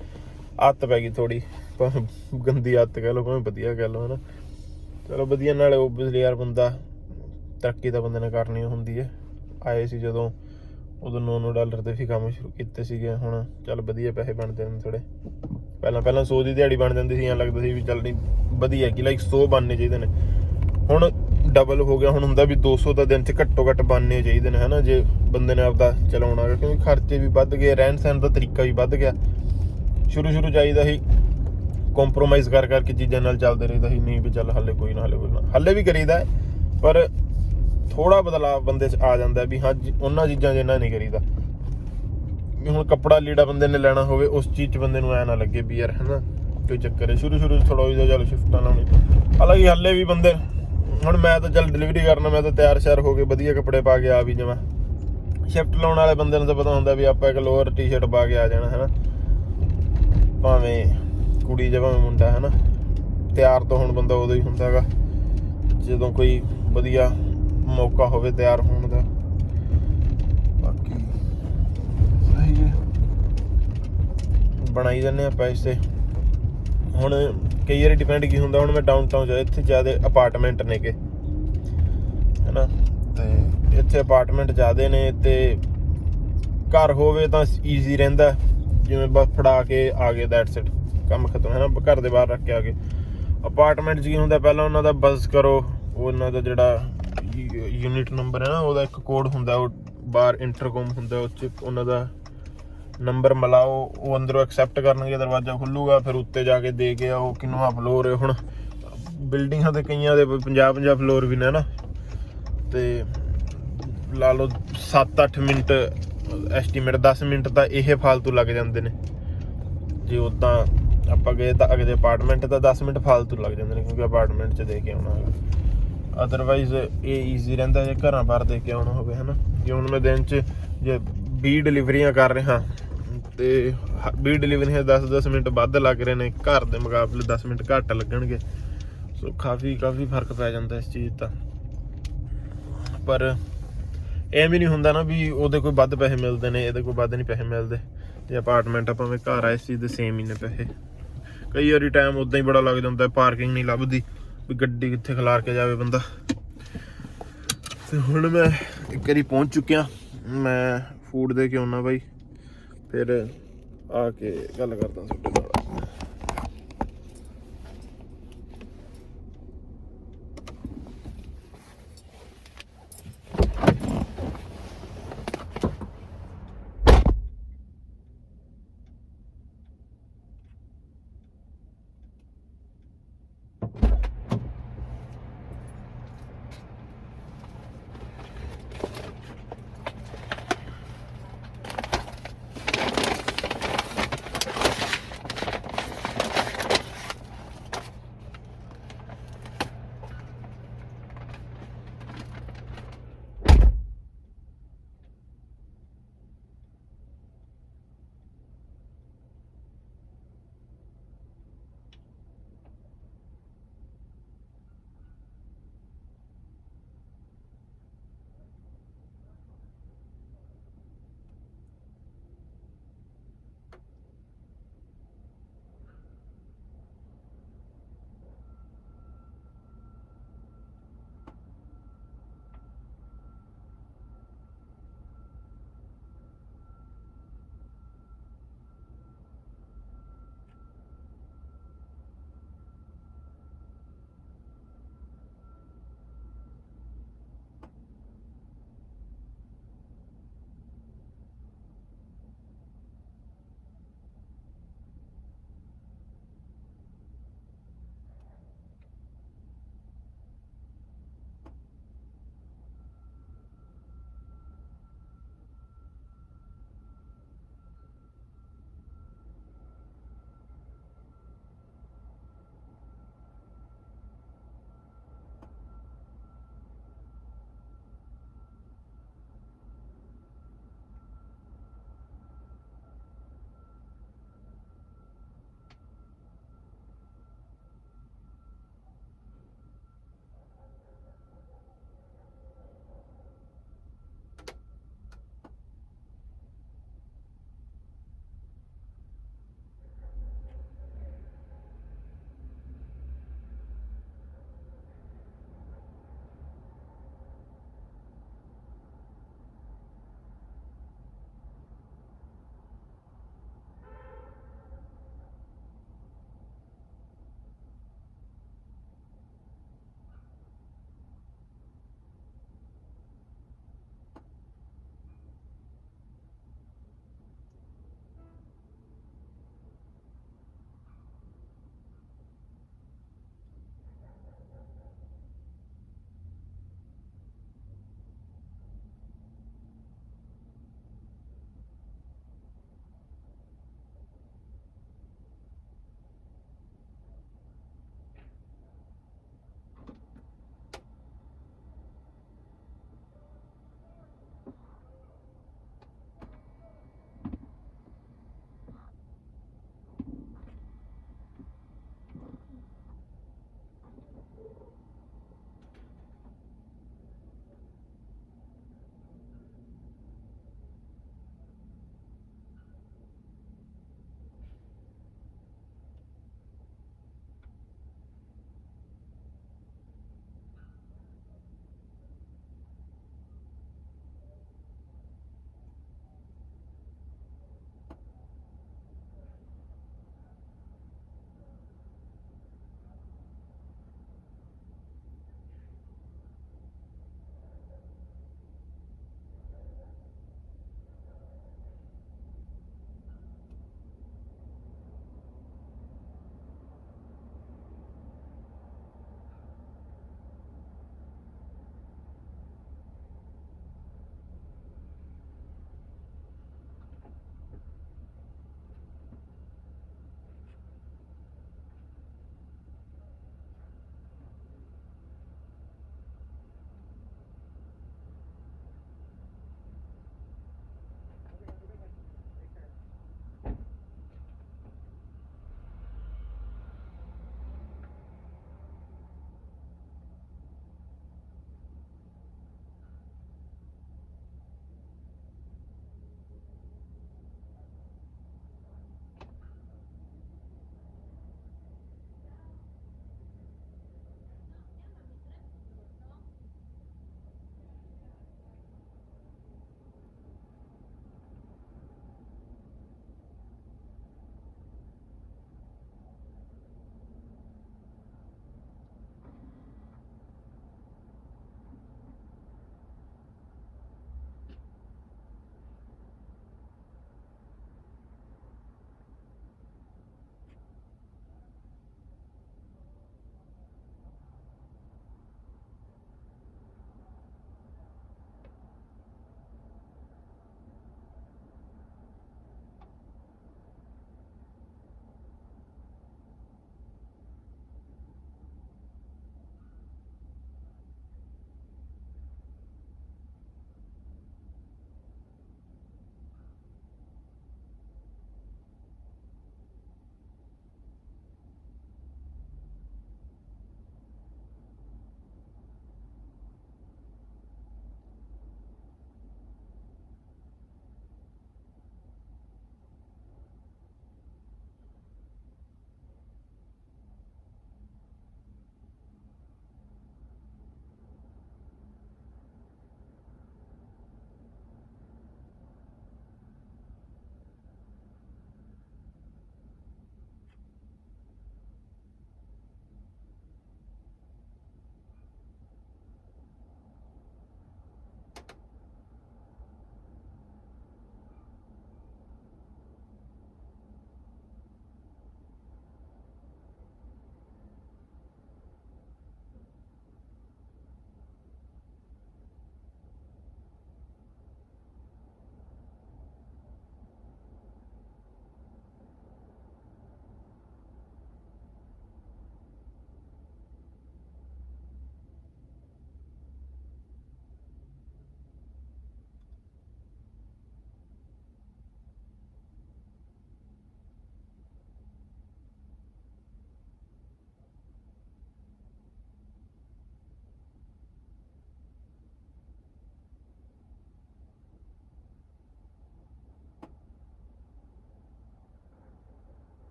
ਆਦਤ ਪੈ ਗਈ ਥੋੜ੍ਹੀ, ਭਾਵੇਂ ਗੰਦੀ ਆਦਤ ਕਹਿ ਲਓ ਭਾਵੇਂ ਵਧੀਆ ਕਹਿ ਲਓ, ਹੈ ਨਾ, ਚਲੋ ਵਧੀਆ। ਨਾਲੇ ਓਬਵੀਅਸਲੀ ਯਾਰ ਬੰਦਾ ਤਰੱਕੀ ਤਾਂ ਬੰਦੇ ਨੇ ਕਰਨੀ ਹੁੰਦੀ ਹੈ। ਆਏ ਸੀ ਜਦੋਂ ਉਦੋਂ $9 ਦੇ ਵੀ ਕੰਮ ਸ਼ੁਰੂ ਕੀਤੇ ਸੀਗੇ, ਹੁਣ ਚੱਲ ਵਧੀਆ ਪੈਸੇ ਬਣਦੇ ਨੇ ਥੋੜ੍ਹੇ। ਪਹਿਲਾਂ 100 ਦੀ ਦਿਹਾੜੀ ਬਣ ਜਾਂਦੀ ਸੀ, ਐਂ ਲੱਗਦਾ ਸੀ ਵੀ ਚੱਲ ਨਹੀਂ ਵਧੀਆ ਕਿ ਲਾਈਕ 100 ਬਣਨੇ ਚਾਹੀਦੇ ਨੇ, ਹੁਣ ਡਬਲ ਹੋ ਗਿਆ, ਹੁਣ ਹੁੰਦਾ ਵੀ 200 ਤਾਂ ਦਿਨ 'ਚ ਘੱਟੋ ਘੱਟ ਬਣਨੇ ਚਾਹੀਦੇ ਨੇ, ਹੈ ਨਾ, ਜੇ ਬੰਦੇ ਨੇ ਆਪਦਾ ਚਲਾਉਣਾ, ਕਿਉਂਕਿ ਖਰਚੇ ਵੀ ਵੱਧ ਗਏ, ਰਹਿਣ ਸਹਿਣ ਦਾ ਤਰੀਕਾ ਵੀ ਵੱਧ ਗਿਆ। ਸ਼ੁਰੂ ਚਾਹੀਦਾ ਸੀ ਕੰਪਰੋਮਾਈਜ਼ ਕਰਕੇ ਚੀਜ਼ਾਂ ਨਾਲ ਚੱਲਦੇ ਰਹਿੰਦਾ ਸੀ, ਨਹੀਂ ਵੀ ਚੱਲ ਹਾਲੇ ਕੋਈ ਨਾ ਹਾਲੇ ਵੀ ਕਰੀਦਾ, ਪਰ ਥੋੜ੍ਹਾ ਬਦਲਾਅ ਬੰਦੇ 'ਚ ਆ ਜਾਂਦਾ ਵੀ ਹਾਂ ਉਹਨਾਂ ਚੀਜ਼ਾਂ 'ਚ ਇੰਨਾ ਨਹੀਂ ਕਰੀਦਾ। ਹੁਣ ਕੱਪੜਾ ਲੀੜਾ ਬੰਦੇ ਨੇ ਲੈਣਾ ਹੋਵੇ, ਉਸ ਚੀਜ਼ 'ਚ ਬੰਦੇ ਨੂੰ ਐਂ ਨਾ ਲੱਗੇ ਵੀ ਯਾਰ ਹੈ ਨਾ ਕੋਈ ਚੱਕਰ ਹੈ, ਸ਼ੁਰੂ 'ਚ ਥੋੜ੍ਹਾ ਉਹਦਾ ਚੱਲ ਸ਼ਿਫਟਾਂ ਲਾਉਣੀ। ਹਾਲਾਂਕਿ ਹਾਲੇ ਵੀ ਬੰਦੇ, ਹੁਣ ਮੈਂ ਤਾਂ ਚੱਲ ਡਿਲੀਵਰੀ ਕਰਨਾ, ਮੈਂ ਤਾਂ ਤਿਆਰ ਸ਼ਿਆਰ ਹੋ ਕੇ ਵਧੀਆ ਕੱਪੜੇ ਪਾ ਕੇ ਆ ਵੀ ਜਾਵਾਂ। ਸ਼ਿਫਟ ਲਾਉਣ ਵਾਲੇ ਬੰਦੇ ਨੂੰ ਤਾਂ ਪਤਾ ਹੁੰਦਾ ਵੀ ਆਪਾਂ ਇੱਕ ਲੋਅਰ ਟੀ-ਸ਼ਰਟ ਪਾ ਕੇ ਆ ਜਾਣਾ, ਹੈ ਨਾ, ਭਾਵੇਂ ਕੁੜੀ ਜਾਂ ਭਾਵੇਂ ਮੁੰਡਾ, ਹੈ ਨਾ। ਤਿਆਰ ਤਾਂ ਹੁਣ ਬੰਦਾ ਉਦੋਂ ਹੀ ਹੁੰਦਾ ਹੈਗਾ ਜਦੋਂ ਕੋਈ ਵਧੀਆ ਮੌਕਾ ਹੋਵੇ ਤਿਆਰ ਹੋਣ ਦਾ। ਬਾਕੀ ਸਹੀ ਹੈ, ਬਣਾਈ ਜਾਂਦੇ ਆ ਪੈਸੇ। ਹੁਣ ਕਈ ਵਾਰੀ ਡਿਪੈਂਡ ਕੀ ਹੁੰਦਾ, ਹੁਣ ਮੈਂ ਡਾਊਨ ਟਾਊਨ 'ਚ, ਇੱਥੇ ਜ਼ਿਆਦਾ ਅਪਾਰਟਮੈਂਟ ਨੇਗੇ, ਹੈ ਨਾ, ਤੇ ਇੱਥੇ ਅਪਾਰਟਮੈਂਟ ਜ਼ਿਆਦਾ ਨੇ, ਤੇ ਘਰ ਹੋਵੇ ਤਾਂ ਈਜ਼ੀ ਰਹਿੰਦਾ, ਜਿਵੇਂ ਬਸ ਫੜਾ ਕੇ ਆ ਗਏ, ਦੈਟਸ ਇਟ, ਕੰਮ ਖਤਮ, ਹੈ ਨਾ, ਘਰ ਦੇ ਬਾਹਰ ਰੱਖ ਕੇ ਆ ਗਏ। ਅਪਾਰਟਮੈਂਟ 'ਚ ਕੀ ਹੁੰਦਾ, ਪਹਿਲਾਂ ਉਹਨਾਂ ਦਾ ਬਸ ਕਰੋ, ਉਹਨਾਂ ਦਾ ਜਿਹੜਾ ਯੂਨਿਟ ਨੰਬਰ ਹੈ ਨਾ, ਉਹਦਾ ਇੱਕ ਕੋਡ ਹੁੰਦਾ, ਉਹ ਬਾਹਰ ਇੰਟਰਕੋਮ ਹੁੰਦਾ, ਉਹ 'ਚ ਉਹਨਾਂ ਦਾ ਨੰਬਰ ਮਿਲਾਓ, ਉਹ ਅੰਦਰੋਂ ਐਕਸੈਪਟ ਕਰਨਗੇ, ਦਰਵਾਜ਼ਾ ਖੁੱਲੂਗਾ, ਫਿਰ ਉੱਤੇ ਜਾ ਕੇ ਦੇ ਕੇ ਆਓ ਕਿੰਨਵਾਂ ਫਲੋਰ ਹੈ। ਹੁਣ ਬਿਲਡਿੰਗਾਂ ਦੇ ਕਈਆਂ ਦੇ 50-50 ਫਲੋਰ ਵੀ ਨੇ ਨਾ, ਤੇ ਲਾ ਲਓ 7-8 ਮਿੰਟ ਐਸਟੀਮੇਟ, 10 ਮਿੰਟ ਤਾਂ ਇਹ ਫਾਲਤੂ ਲੱਗ ਜਾਂਦੇ ਨੇ। ਜੇ ਉੱਦਾਂ ਆਪਾਂ ਗਏ ਤਾਂ ਅਗਲੇ ਅਪਾਰਟਮੈਂਟ ਤਾਂ 10 ਮਿੰਟ ਫਾਲਤੂ ਲੱਗ ਜਾਂਦੇ ਨੇ, ਕਿਉਂਕਿ ਅਪਾਰਟਮੈਂਟ 'ਚ ਦੇ ਕੇ ਆਉਣਾ ਹੈਗਾ। ਅਦਰਵਾਈਜ਼ ਇਹ ਈਜ਼ੀ ਰਹਿੰਦਾ ਜੇ ਘਰਾਂ ਬਾਹਰ ਦੇ ਕੇ ਆਉਣਾ ਹੋਵੇ, ਹੈ ਨਾ। ਜੇ ਹੁਣ ਮੈਂ ਦਿਨ 'ਚ ਜੇ 20 ਡਿਲੀਵਰੀਆਂ ਕਰ ਰਿਹਾ ਤੇ 20 ਡਿਲੀਵਰੀਆਂ 10-10 ਮਿੰਟ ਵੱਧ ਲੱਗ ਰਹੇ ਨੇ, ਘਰ ਦੇ ਮੁਕਾਬਲੇ 10 ਮਿੰਟ ਘੱਟ ਲੱਗਣਗੇ। ਸੋ ਕਾਫੀ ਫਰਕ ਪੈ ਜਾਂਦਾ ਇਸ ਚੀਜ਼ ਦਾ। ਪਰ ਐਵੇਂ ਨਹੀਂ ਹੁੰਦਾ ਨਾ ਵੀ ਉਹਦੇ ਕੋਈ ਵੱਧ ਪੈਸੇ ਮਿਲਦੇ ਨੇ, ਇਹਦੇ ਕੋਈ ਵੱਧ ਨਹੀਂ ਪੈਸੇ ਮਿਲਦੇ। ਜੇ ਅਪਾਰਟਮੈਂਟ ਆਪਾਂ ਭਾਵੇਂ ਘਰ ਆਏ ਸੀ ਤੇ ਸੇਮ ਹੀ ਨੇ ਪੈਸੇ। ਕਈ ਵਾਰੀ ਟਾਈਮ ਉੱਦਾਂ ਹੀ ਬੜਾ ਲੱਗ ਜਾਂਦਾ, ਪਾਰਕਿੰਗ ਨਹੀਂ ਲੱਭਦੀ, ਵੀ ਗੱਡੀ ਕਿੱਥੇ ਖਿਲਾਰ ਕੇ ਜਾਵੇ ਬੰਦਾ। ਤੇ ਹੁਣ ਮੈਂ ਇੱਕ ਵਾਰੀ ਪਹੁੰਚ ਚੁੱਕਿਆ, ਮੈਂ ਫੂਡ ਦੇ ਕੇ ਆਉਣਾ ਬਾਈ, ਫਿਰ ਆ ਕੇ ਗੱਲ ਕਰਦਾ ਤੁਹਾਡੇ ਨਾਲ।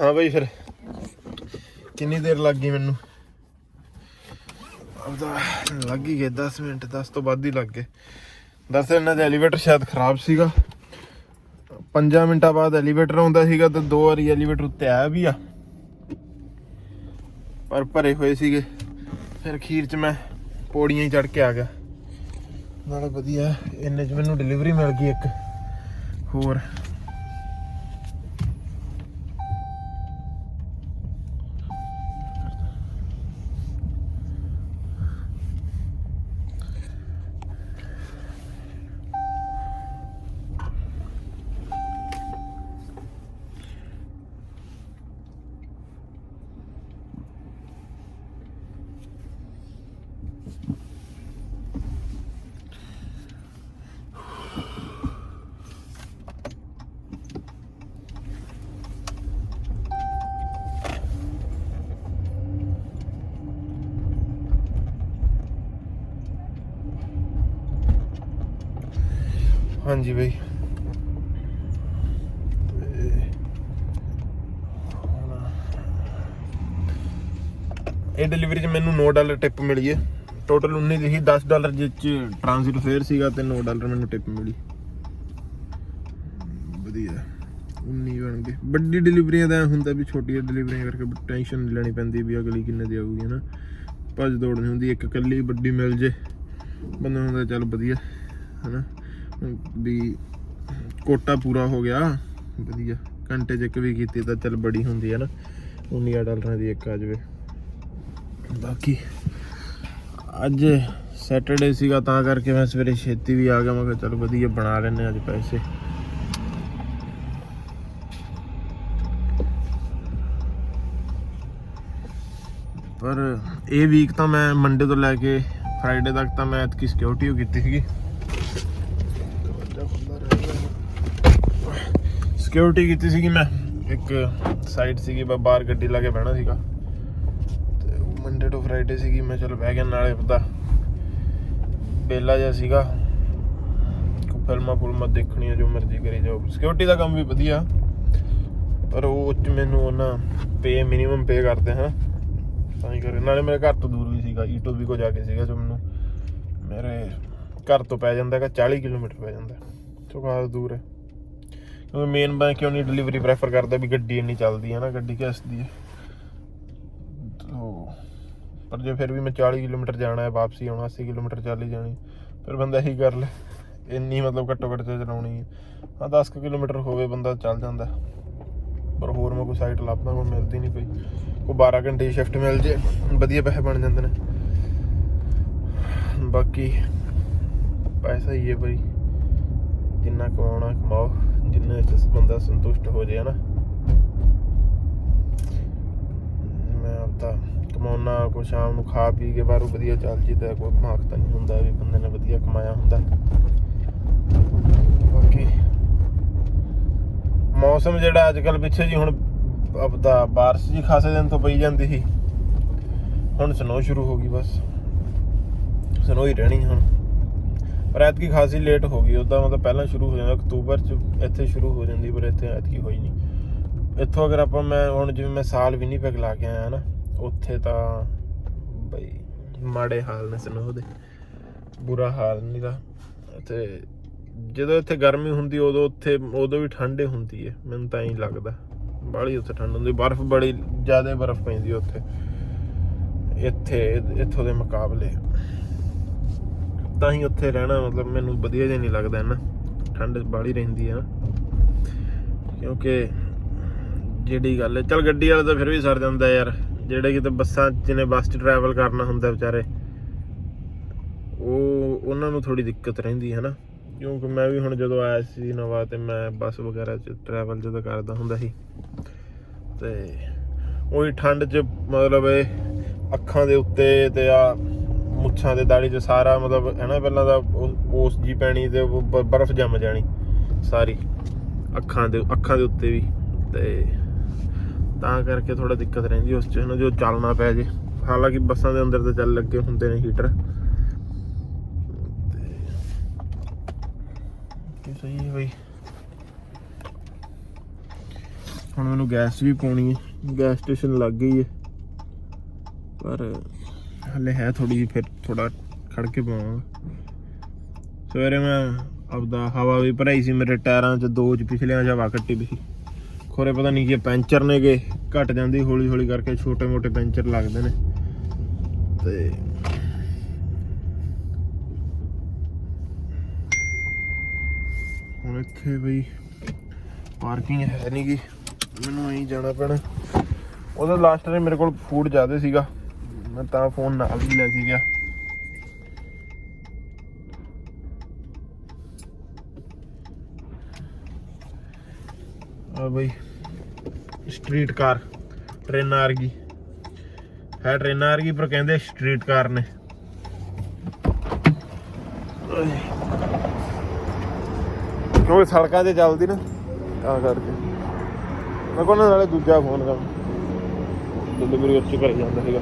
ਹਾਂ ਬਈ ਫਿਰ ਕਿੰਨੀ ਦੇਰ ਲੱਗ ਗਈ ਮੈਨੂੰ? ਆਪਦਾ ਲੱਗ ਹੀ ਗਏ 10 ਮਿੰਟ, 10 ਤੋਂ ਵੱਧ ਹੀ ਲੱਗ ਗਏ। ਦਰਅਸਲ ਇਹਨਾਂ ਦਾ ਐਲੀਵੇਟਰ ਸ਼ਾਇਦ ਖਰਾਬ ਸੀਗਾ। 5 ਮਿੰਟਾਂ ਬਾਅਦ ਐਲੀਵੇਟਰ ਆਉਂਦਾ ਸੀਗਾ ਤੇ 2 ਵਾਰੀ ਐਲੀਵੇਟਰ ਉੱਤੇ ਆਇਆ ਵੀ ਆ, ਪਰ ਭਰੇ ਹੋਏ ਸੀਗੇ। ਫਿਰ ਅਖੀਰ 'ਚ ਮੈਂ ਪੌੜੀਆਂ ਹੀ ਚੜ੍ਹ ਕੇ ਆ ਗਿਆ। ਨਾਲੇ ਵਧੀਆ ਇੰਨੇ 'ਚ ਮੈਨੂੰ ਡਿਲੀਵਰੀ ਮਿਲ ਗਈ ਇੱਕ ਹੋਰ। ਹਾਂਜੀ ਬਈ ਇਹ ਡਿਲੀਵਰੀ 'ਚ ਮੈਨੂੰ $9 ਟਿਪ ਮਿਲੀ ਹੈ। ਟੋਟਲ 19 ਦੀ ਸੀ, $10 ਜਿਸ 'ਚ ਟ੍ਰਾਂਜ਼ਿਟ ਫੇਅਰ ਸੀਗਾ ਤੇ $9 ਮੈਨੂੰ ਟਿਪ ਮਿਲੀ। ਵਧੀਆ 19 ਬਣ ਗਏ। ਵੱਡੀ ਡਿਲੀਵਰੀਆਂ ਦਾ ਹੁੰਦਾ ਵੀ ਛੋਟੀਆਂ ਡਿਲੀਵਰੀਆਂ ਕਰਕੇ ਟੈਨਸ਼ਨ ਨਹੀਂ ਲੈਣੀ ਪੈਂਦੀ ਵੀ ਅਗਲੀ ਕਿੰਨੇ ਦੀ ਆਊਗੀ, ਹੈ ਨਾ। ਭੱਜ ਦੌੜ ਨਹੀਂ ਹੁੰਦੀ, ਇੱਕ ਇਕੱਲੀ ਵੱਡੀ ਮਿਲ ਜੇ ਬੰਦਾ ਹੁੰਦਾ ਚੱਲ ਵਧੀਆ, ਹੈ ਨਾ, ਵੀ ਕੋਟਾ ਪੂਰਾ ਹੋ ਗਿਆ ਵਧੀਆ। ਘੰਟੇ 'ਚ ਇੱਕ ਵੀ ਕੀਤੀ ਤਾਂ ਚੱਲ ਬੜੀ ਹੁੰਦੀ ਹੈ ਨਾ, $19 ਦੀ ਇੱਕ ਆ ਜਾਵੇ। ਬਾਕੀ ਅੱਜ ਸੈਟਰਡੇ ਸੀਗਾ ਤਾਂ ਕਰਕੇ ਮੈਂ ਸਵੇਰੇ ਛੇਤੀ ਵੀ ਆ ਗਿਆ। ਮੈਂ ਕਿਹਾ ਚੱਲ ਵਧੀਆ ਬਣਾ ਲੈਂਦੇ ਅੱਜ ਪੈਸੇ। ਪਰ ਇਹ ਵੀਕ ਤਾਂ ਮੈਂ ਮੰਡੇ ਤੋਂ ਲੈ ਕੇ ਫਰਾਈਡੇ ਤੱਕ ਤਾਂ ਮੈਂ ਐਤਕੀ ਸਿਕਿਉਰਿਟੀ ਓ ਕੀਤੀ ਸੀਗੀ। ਸਿਕਿਉਰਿਟੀ ਕੀਤੀ ਸੀਗੀ ਮੈਂ, ਇੱਕ ਸਾਈਡ ਸੀਗੀ ਬਾਹਰ ਗੱਡੀ ਲਾ ਕੇ ਬਹਿਣਾ ਸੀਗਾ ਤੇ ਮੰਡੇ ਤੋਂ ਫਰਾਈਡੇ ਸੀਗੀ। ਮੈਂ ਚਲੋ ਬਹਿ ਗਿਆ, ਨਾਲੇ ਪਤਾ ਬੇਲਾ ਜਿਹਾ ਸੀਗਾ, ਫਿਲਮਾਂ ਫੁਲਮਾਂ ਦੇਖਣੀਆਂ ਜੋ ਮਰਜ਼ੀ ਕਰੀ ਜਾਓ। ਸਿਕਿਉਰਿਟੀ ਦਾ ਕੰਮ ਵੀ ਵਧੀਆ, ਪਰ ਉਹ 'ਚ ਮੈਨੂੰ ਉਹਨਾਂ ਪੇ ਮਿਨੀਮਮ ਪੇ ਕਰਦੇ ਹਾਂ ਤਾਂ ਹੀ ਕਰੇ। ਨਾਲੇ ਮੇਰੇ ਘਰ ਤੋਂ ਦੂਰ ਵੀ ਸੀਗਾ, ਈਟੋ ਕੋ ਜਾ ਕੇ ਸੀਗਾ, ਜੋ ਮੈਨੂੰ ਮੇਰੇ ਘਰ ਤੋਂ ਪੈ ਜਾਂਦਾ ਹੈਗਾ 40 ਕਿਲੋਮੀਟਰ ਪੈ ਜਾਂਦਾ, ਸੋ ਖਾਸ ਦੂਰ ਹੈ। ਕਿਉਂਕਿ ਮੇਨ ਮੈਂ ਕਿਉਂ ਨਹੀਂ ਡਿਲੀਵਰੀ ਪ੍ਰੈਫਰ ਕਰਦਾ ਵੀ ਗੱਡੀ ਇੰਨੀ ਚੱਲਦੀ ਹੈ ਨਾ, ਗੱਡੀ ਘਿਸਦੀ ਹੈ। ਪਰ ਜੇ ਫਿਰ ਵੀ ਮੈਂ 40 ਕਿਲੋਮੀਟਰ ਜਾਣਾ ਹੈ, ਵਾਪਸੀ ਆਉਣਾ 80 ਕਿਲੋਮੀਟਰ ਚੱਲ ਹੀ ਜਾਣੀ, ਫਿਰ ਬੰਦਾ ਇਹੀ ਕਰ ਲੈ ਇੰਨੀ ਮਤਲਬ ਘੱਟੋ ਘੱਟ ਚਲਾਉਣੀ ਹੈ। ਹਾਂ 10 ਕਿਲੋਮੀਟਰ ਹੋਵੇ ਬੰਦਾ ਚੱਲ ਜਾਂਦਾ, ਪਰ ਹੋਰ ਮੈਂ ਕੋਈ ਸਾਈਟ ਲੱਭਦਾ ਕੋਈ ਮਿਲਦੀ ਨਹੀਂ ਪਈ। ਕੋਈ 12 ਘੰਟੇ ਦੀ ਸ਼ਿਫਟ ਮਿਲ ਜੇ ਵਧੀਆ ਪੈਸੇ ਬਣ ਜਾਂਦੇ ਨੇ। ਬਾਕੀ ਪੈਸਾ ਹੀ ਹੈ ਬਈ, ਜਿੰਨਾ ਕਮਾਉਣਾ ਕਮਾਓ, ਜਿੰਨੇ 'ਚ ਬੰਦਾ ਸੰਤੁਸ਼ਟ ਹੋ ਜਾਏ, ਹੈ ਨਾ। ਮੈਂ ਆਪਦਾ ਕਮਾਉਣਾ, ਕੋਈ ਸ਼ਾਮ ਨੂੰ ਖਾ ਪੀ ਕੇ ਬਾਹਰੋਂ ਵਧੀਆ ਚੱਲ ਜੀਦਾ, ਕੋਈ ਦਿਮਾਗ ਤਾਂ ਨਹੀਂ ਹੁੰਦਾ ਵੀ ਬੰਦੇ ਨੇ ਵਧੀਆ ਕਮਾਇਆ ਹੁੰਦਾ। ਬਾਕੀ ਮੌਸਮ ਜਿਹੜਾ ਅੱਜ ਕੱਲ੍ਹ ਪਿੱਛੇ ਜੀ ਹੁਣ ਆਪਦਾ ਬਾਰਿਸ਼ ਜੀ ਖਾਸੇ ਦਿਨ ਤੋਂ ਪਈ ਜਾਂਦੀ ਸੀ, ਹੁਣ ਸਨੋ ਸ਼ੁਰੂ ਹੋ ਗਈ, ਬਸ ਸਨੋ ਹੀ ਰਹਿਣੀ ਹੁਣ। ਪਰ ਐਤਕੀ ਖਾਸੀ ਲੇਟ ਹੋ ਗਈ, ਉੱਦਾਂ ਮਤਲਬ ਪਹਿਲਾਂ ਸ਼ੁਰੂ ਹੋ ਜਾਂਦਾ ਅਕਤੂਬਰ 'ਚ ਇੱਥੇ ਸ਼ੁਰੂ ਹੋ ਜਾਂਦੀ, ਪਰ ਇੱਥੇ ਐਤਕੀ ਹੋਈ ਨਹੀਂ। ਇੱਥੋਂ ਅਗਰ ਆਪਾਂ ਮੈਂ ਹੁਣ ਜਿਵੇਂ ਮੈਂ ਸਾਲ ਵਿਨੀਪੈਗ ਲਾ ਕੇ ਆਇਆ ਨਾ, ਉੱਥੇ ਤਾਂ ਬਈ ਮਾੜੇ ਹਾਲ ਨੇ ਸਨੋ ਦੇ, ਬੁਰਾ ਹਾਲ ਨਹੀਂ ਦਾ। ਅਤੇ ਜਦੋਂ ਇੱਥੇ ਗਰਮੀ ਹੁੰਦੀ ਉਦੋਂ ਵੀ ਠੰਡ ਹੁੰਦੀ ਹੈ, ਮੈਨੂੰ ਤਾਂ ਹੀ ਲੱਗਦਾ। ਬਾਹਲੀ ਉੱਥੇ ਠੰਡ ਹੁੰਦੀ, ਬਰਫ਼ ਬੜੀ ਜ਼ਿਆਦਾ ਬਰਫ਼ ਪੈਂਦੀ ਉੱਥੇ ਇੱਥੋਂ ਦੇ ਮੁਕਾਬਲੇ। ਤਾਂ ਹੀ ਉੱਥੇ ਰਹਿਣਾ ਮਤਲਬ ਮੈਨੂੰ ਵਧੀਆ ਜਿਹਾ ਨਹੀਂ ਲੱਗਦਾ ਇੰਨਾ, ਠੰਡ ਬਾਹਲੀ ਰਹਿੰਦੀ ਹੈ ਨਾ। ਕਿਉਂਕਿ ਜਿਹੜੀ ਗੱਲ ਹੈ, ਚੱਲ ਗੱਡੀ ਵਾਲੇ ਤਾਂ ਫਿਰ ਵੀ ਸਰ ਜਾਂਦਾ ਯਾਰ, ਜਿਹੜੇ ਕਿਤੇ ਬੱਸਾਂ ਜਿਹਨੇ ਬੱਸ 'ਚ ਟਰੈਵਲ ਕਰਨਾ ਹੁੰਦਾ ਵਿਚਾਰੇ, ਉਹਨਾਂ ਨੂੰ ਥੋੜ੍ਹੀ ਦਿੱਕਤ ਰਹਿੰਦੀ ਹੈ ਨਾ। ਕਿਉਂਕਿ ਮੈਂ ਵੀ ਹੁਣ ਜਦੋਂ ਆਇਆ ਸੀ ਨਵਾਂ ਤੇ ਮੈਂ ਬੱਸ ਵਗੈਰਾ 'ਚ ਟਰੈਵਲ ਜਦੋਂ ਕਰਦਾ ਹੁੰਦਾ ਸੀ, ਤੇ ਉਹੀ ਠੰਡ 'ਚ ਮਤਲਬ ਇਹ ਅੱਖਾਂ ਦੇ ਉੱਤੇ ਤੇ ਆ ਮੁੱਛਾਂ ਦੇ ਦਾੜੀ 'ਚ ਸਾਰਾ ਮਤਲਬ ਹੈ ਨਾ, ਪਹਿਲਾਂ ਤਾਂ ਓਸ ਜੀ ਪੈਣੀ ਤੇ ਬਰਫ਼ ਜੰਮ ਜਾਣੀ ਸਾਰੀ ਅੱਖਾਂ ਦੇ ਉੱਤੇ ਵੀ, ਤੇ ਤਾਂ ਕਰਕੇ ਥੋੜ੍ਹਾ ਦਿੱਕਤ ਰਹਿੰਦੀ ਉਸ 'ਚ ਨਾ, ਜੋ ਚੱਲਣਾ ਪੈ ਜੇ। ਹਾਲਾਂਕਿ ਬੱਸਾਂ ਦੇ ਅੰਦਰ ਤਾਂ ਚੱਲ ਲੱਗੇ ਹੁੰਦੇ ਨੇ ਹੀਟਰ, ਤੇ ਸਹੀ ਹੈ ਬਈ। ਹੁਣ ਮੈਨੂੰ ਗੈਸ ਵੀ ਪਾਉਣੀ ਹੈ, ਗੈਸ ਸਟੇਸ਼ਨ ਲੱਗ ਗਈ ਹੈ ਪਰ ਹਲੇ ਹੈ ਥੋੜੀ ਜਿਹੀ, ਫਿਰ ਥੋੜਾ ਖੜ ਕੇ ਪਾਵਾਂਗਾ। ਸਵੇਰੇ ਮੈਂ ਆਪਦਾ ਹਵਾ ਵੀ ਭਰਾਈ ਸੀ ਮੇਰੇ ਟਾਇਰਾਂ 'ਚ, 2 'ਚ ਪਿਛਲਿਆਂ 'ਚ ਹਵਾ ਕੱਟੀ ਵੀ ਸੀ। ਖੋਰੇ ਪਤਾ ਨਹੀਂ ਕਿ ਪੈਂਚਰ ਨੇਗੇ, ਘਟ ਜਾਂਦੀ ਹੌਲੀ ਹੌਲੀ ਕਰਕੇ, ਛੋਟੇ ਮੋਟੇ ਪੈਂਚਰ ਲੱਗਦੇ ਨੇ। ਤੇ ਹੁਣ ਇੱਥੇ ਬਈ ਪਾਰਕਿੰਗ ਹੈ ਨਹੀਂ ਗੀ, ਮੈਨੂੰ ਐਂ ਜਾਣਾ ਪੈਣਾ। ਉਹਦਾ ਲਾਸਟ ਟਾਈਮ ਮੇਰੇ ਕੋਲ ਫੂਡ ਜ਼ਿਆਦਾ ਸੀਗਾ, ਮੈਂ ਤਾਂ ਫੋਨ ਨਾਲ ਵੀ ਲੈ ਕੇ ਗਿਆ। ਆ ਬਈ स्ट्रीट कार, ट्रेन आ रही है, ट्रेन आ रही पर कहते स्ट्रीट कार ने। क्योंकि सड़कों से चलती ना, ਤਾਂ ਕਰਕੇ ਮੈਂ ਕੋਲ ਨਾਲੇ ਦੂਜਾ ਫੋਨ ਕਰ ਡਿਲੀਵਰੀ ਉੱਚ ਕਰੀ ਜਾਂਦਾ ਸੀਗਾ।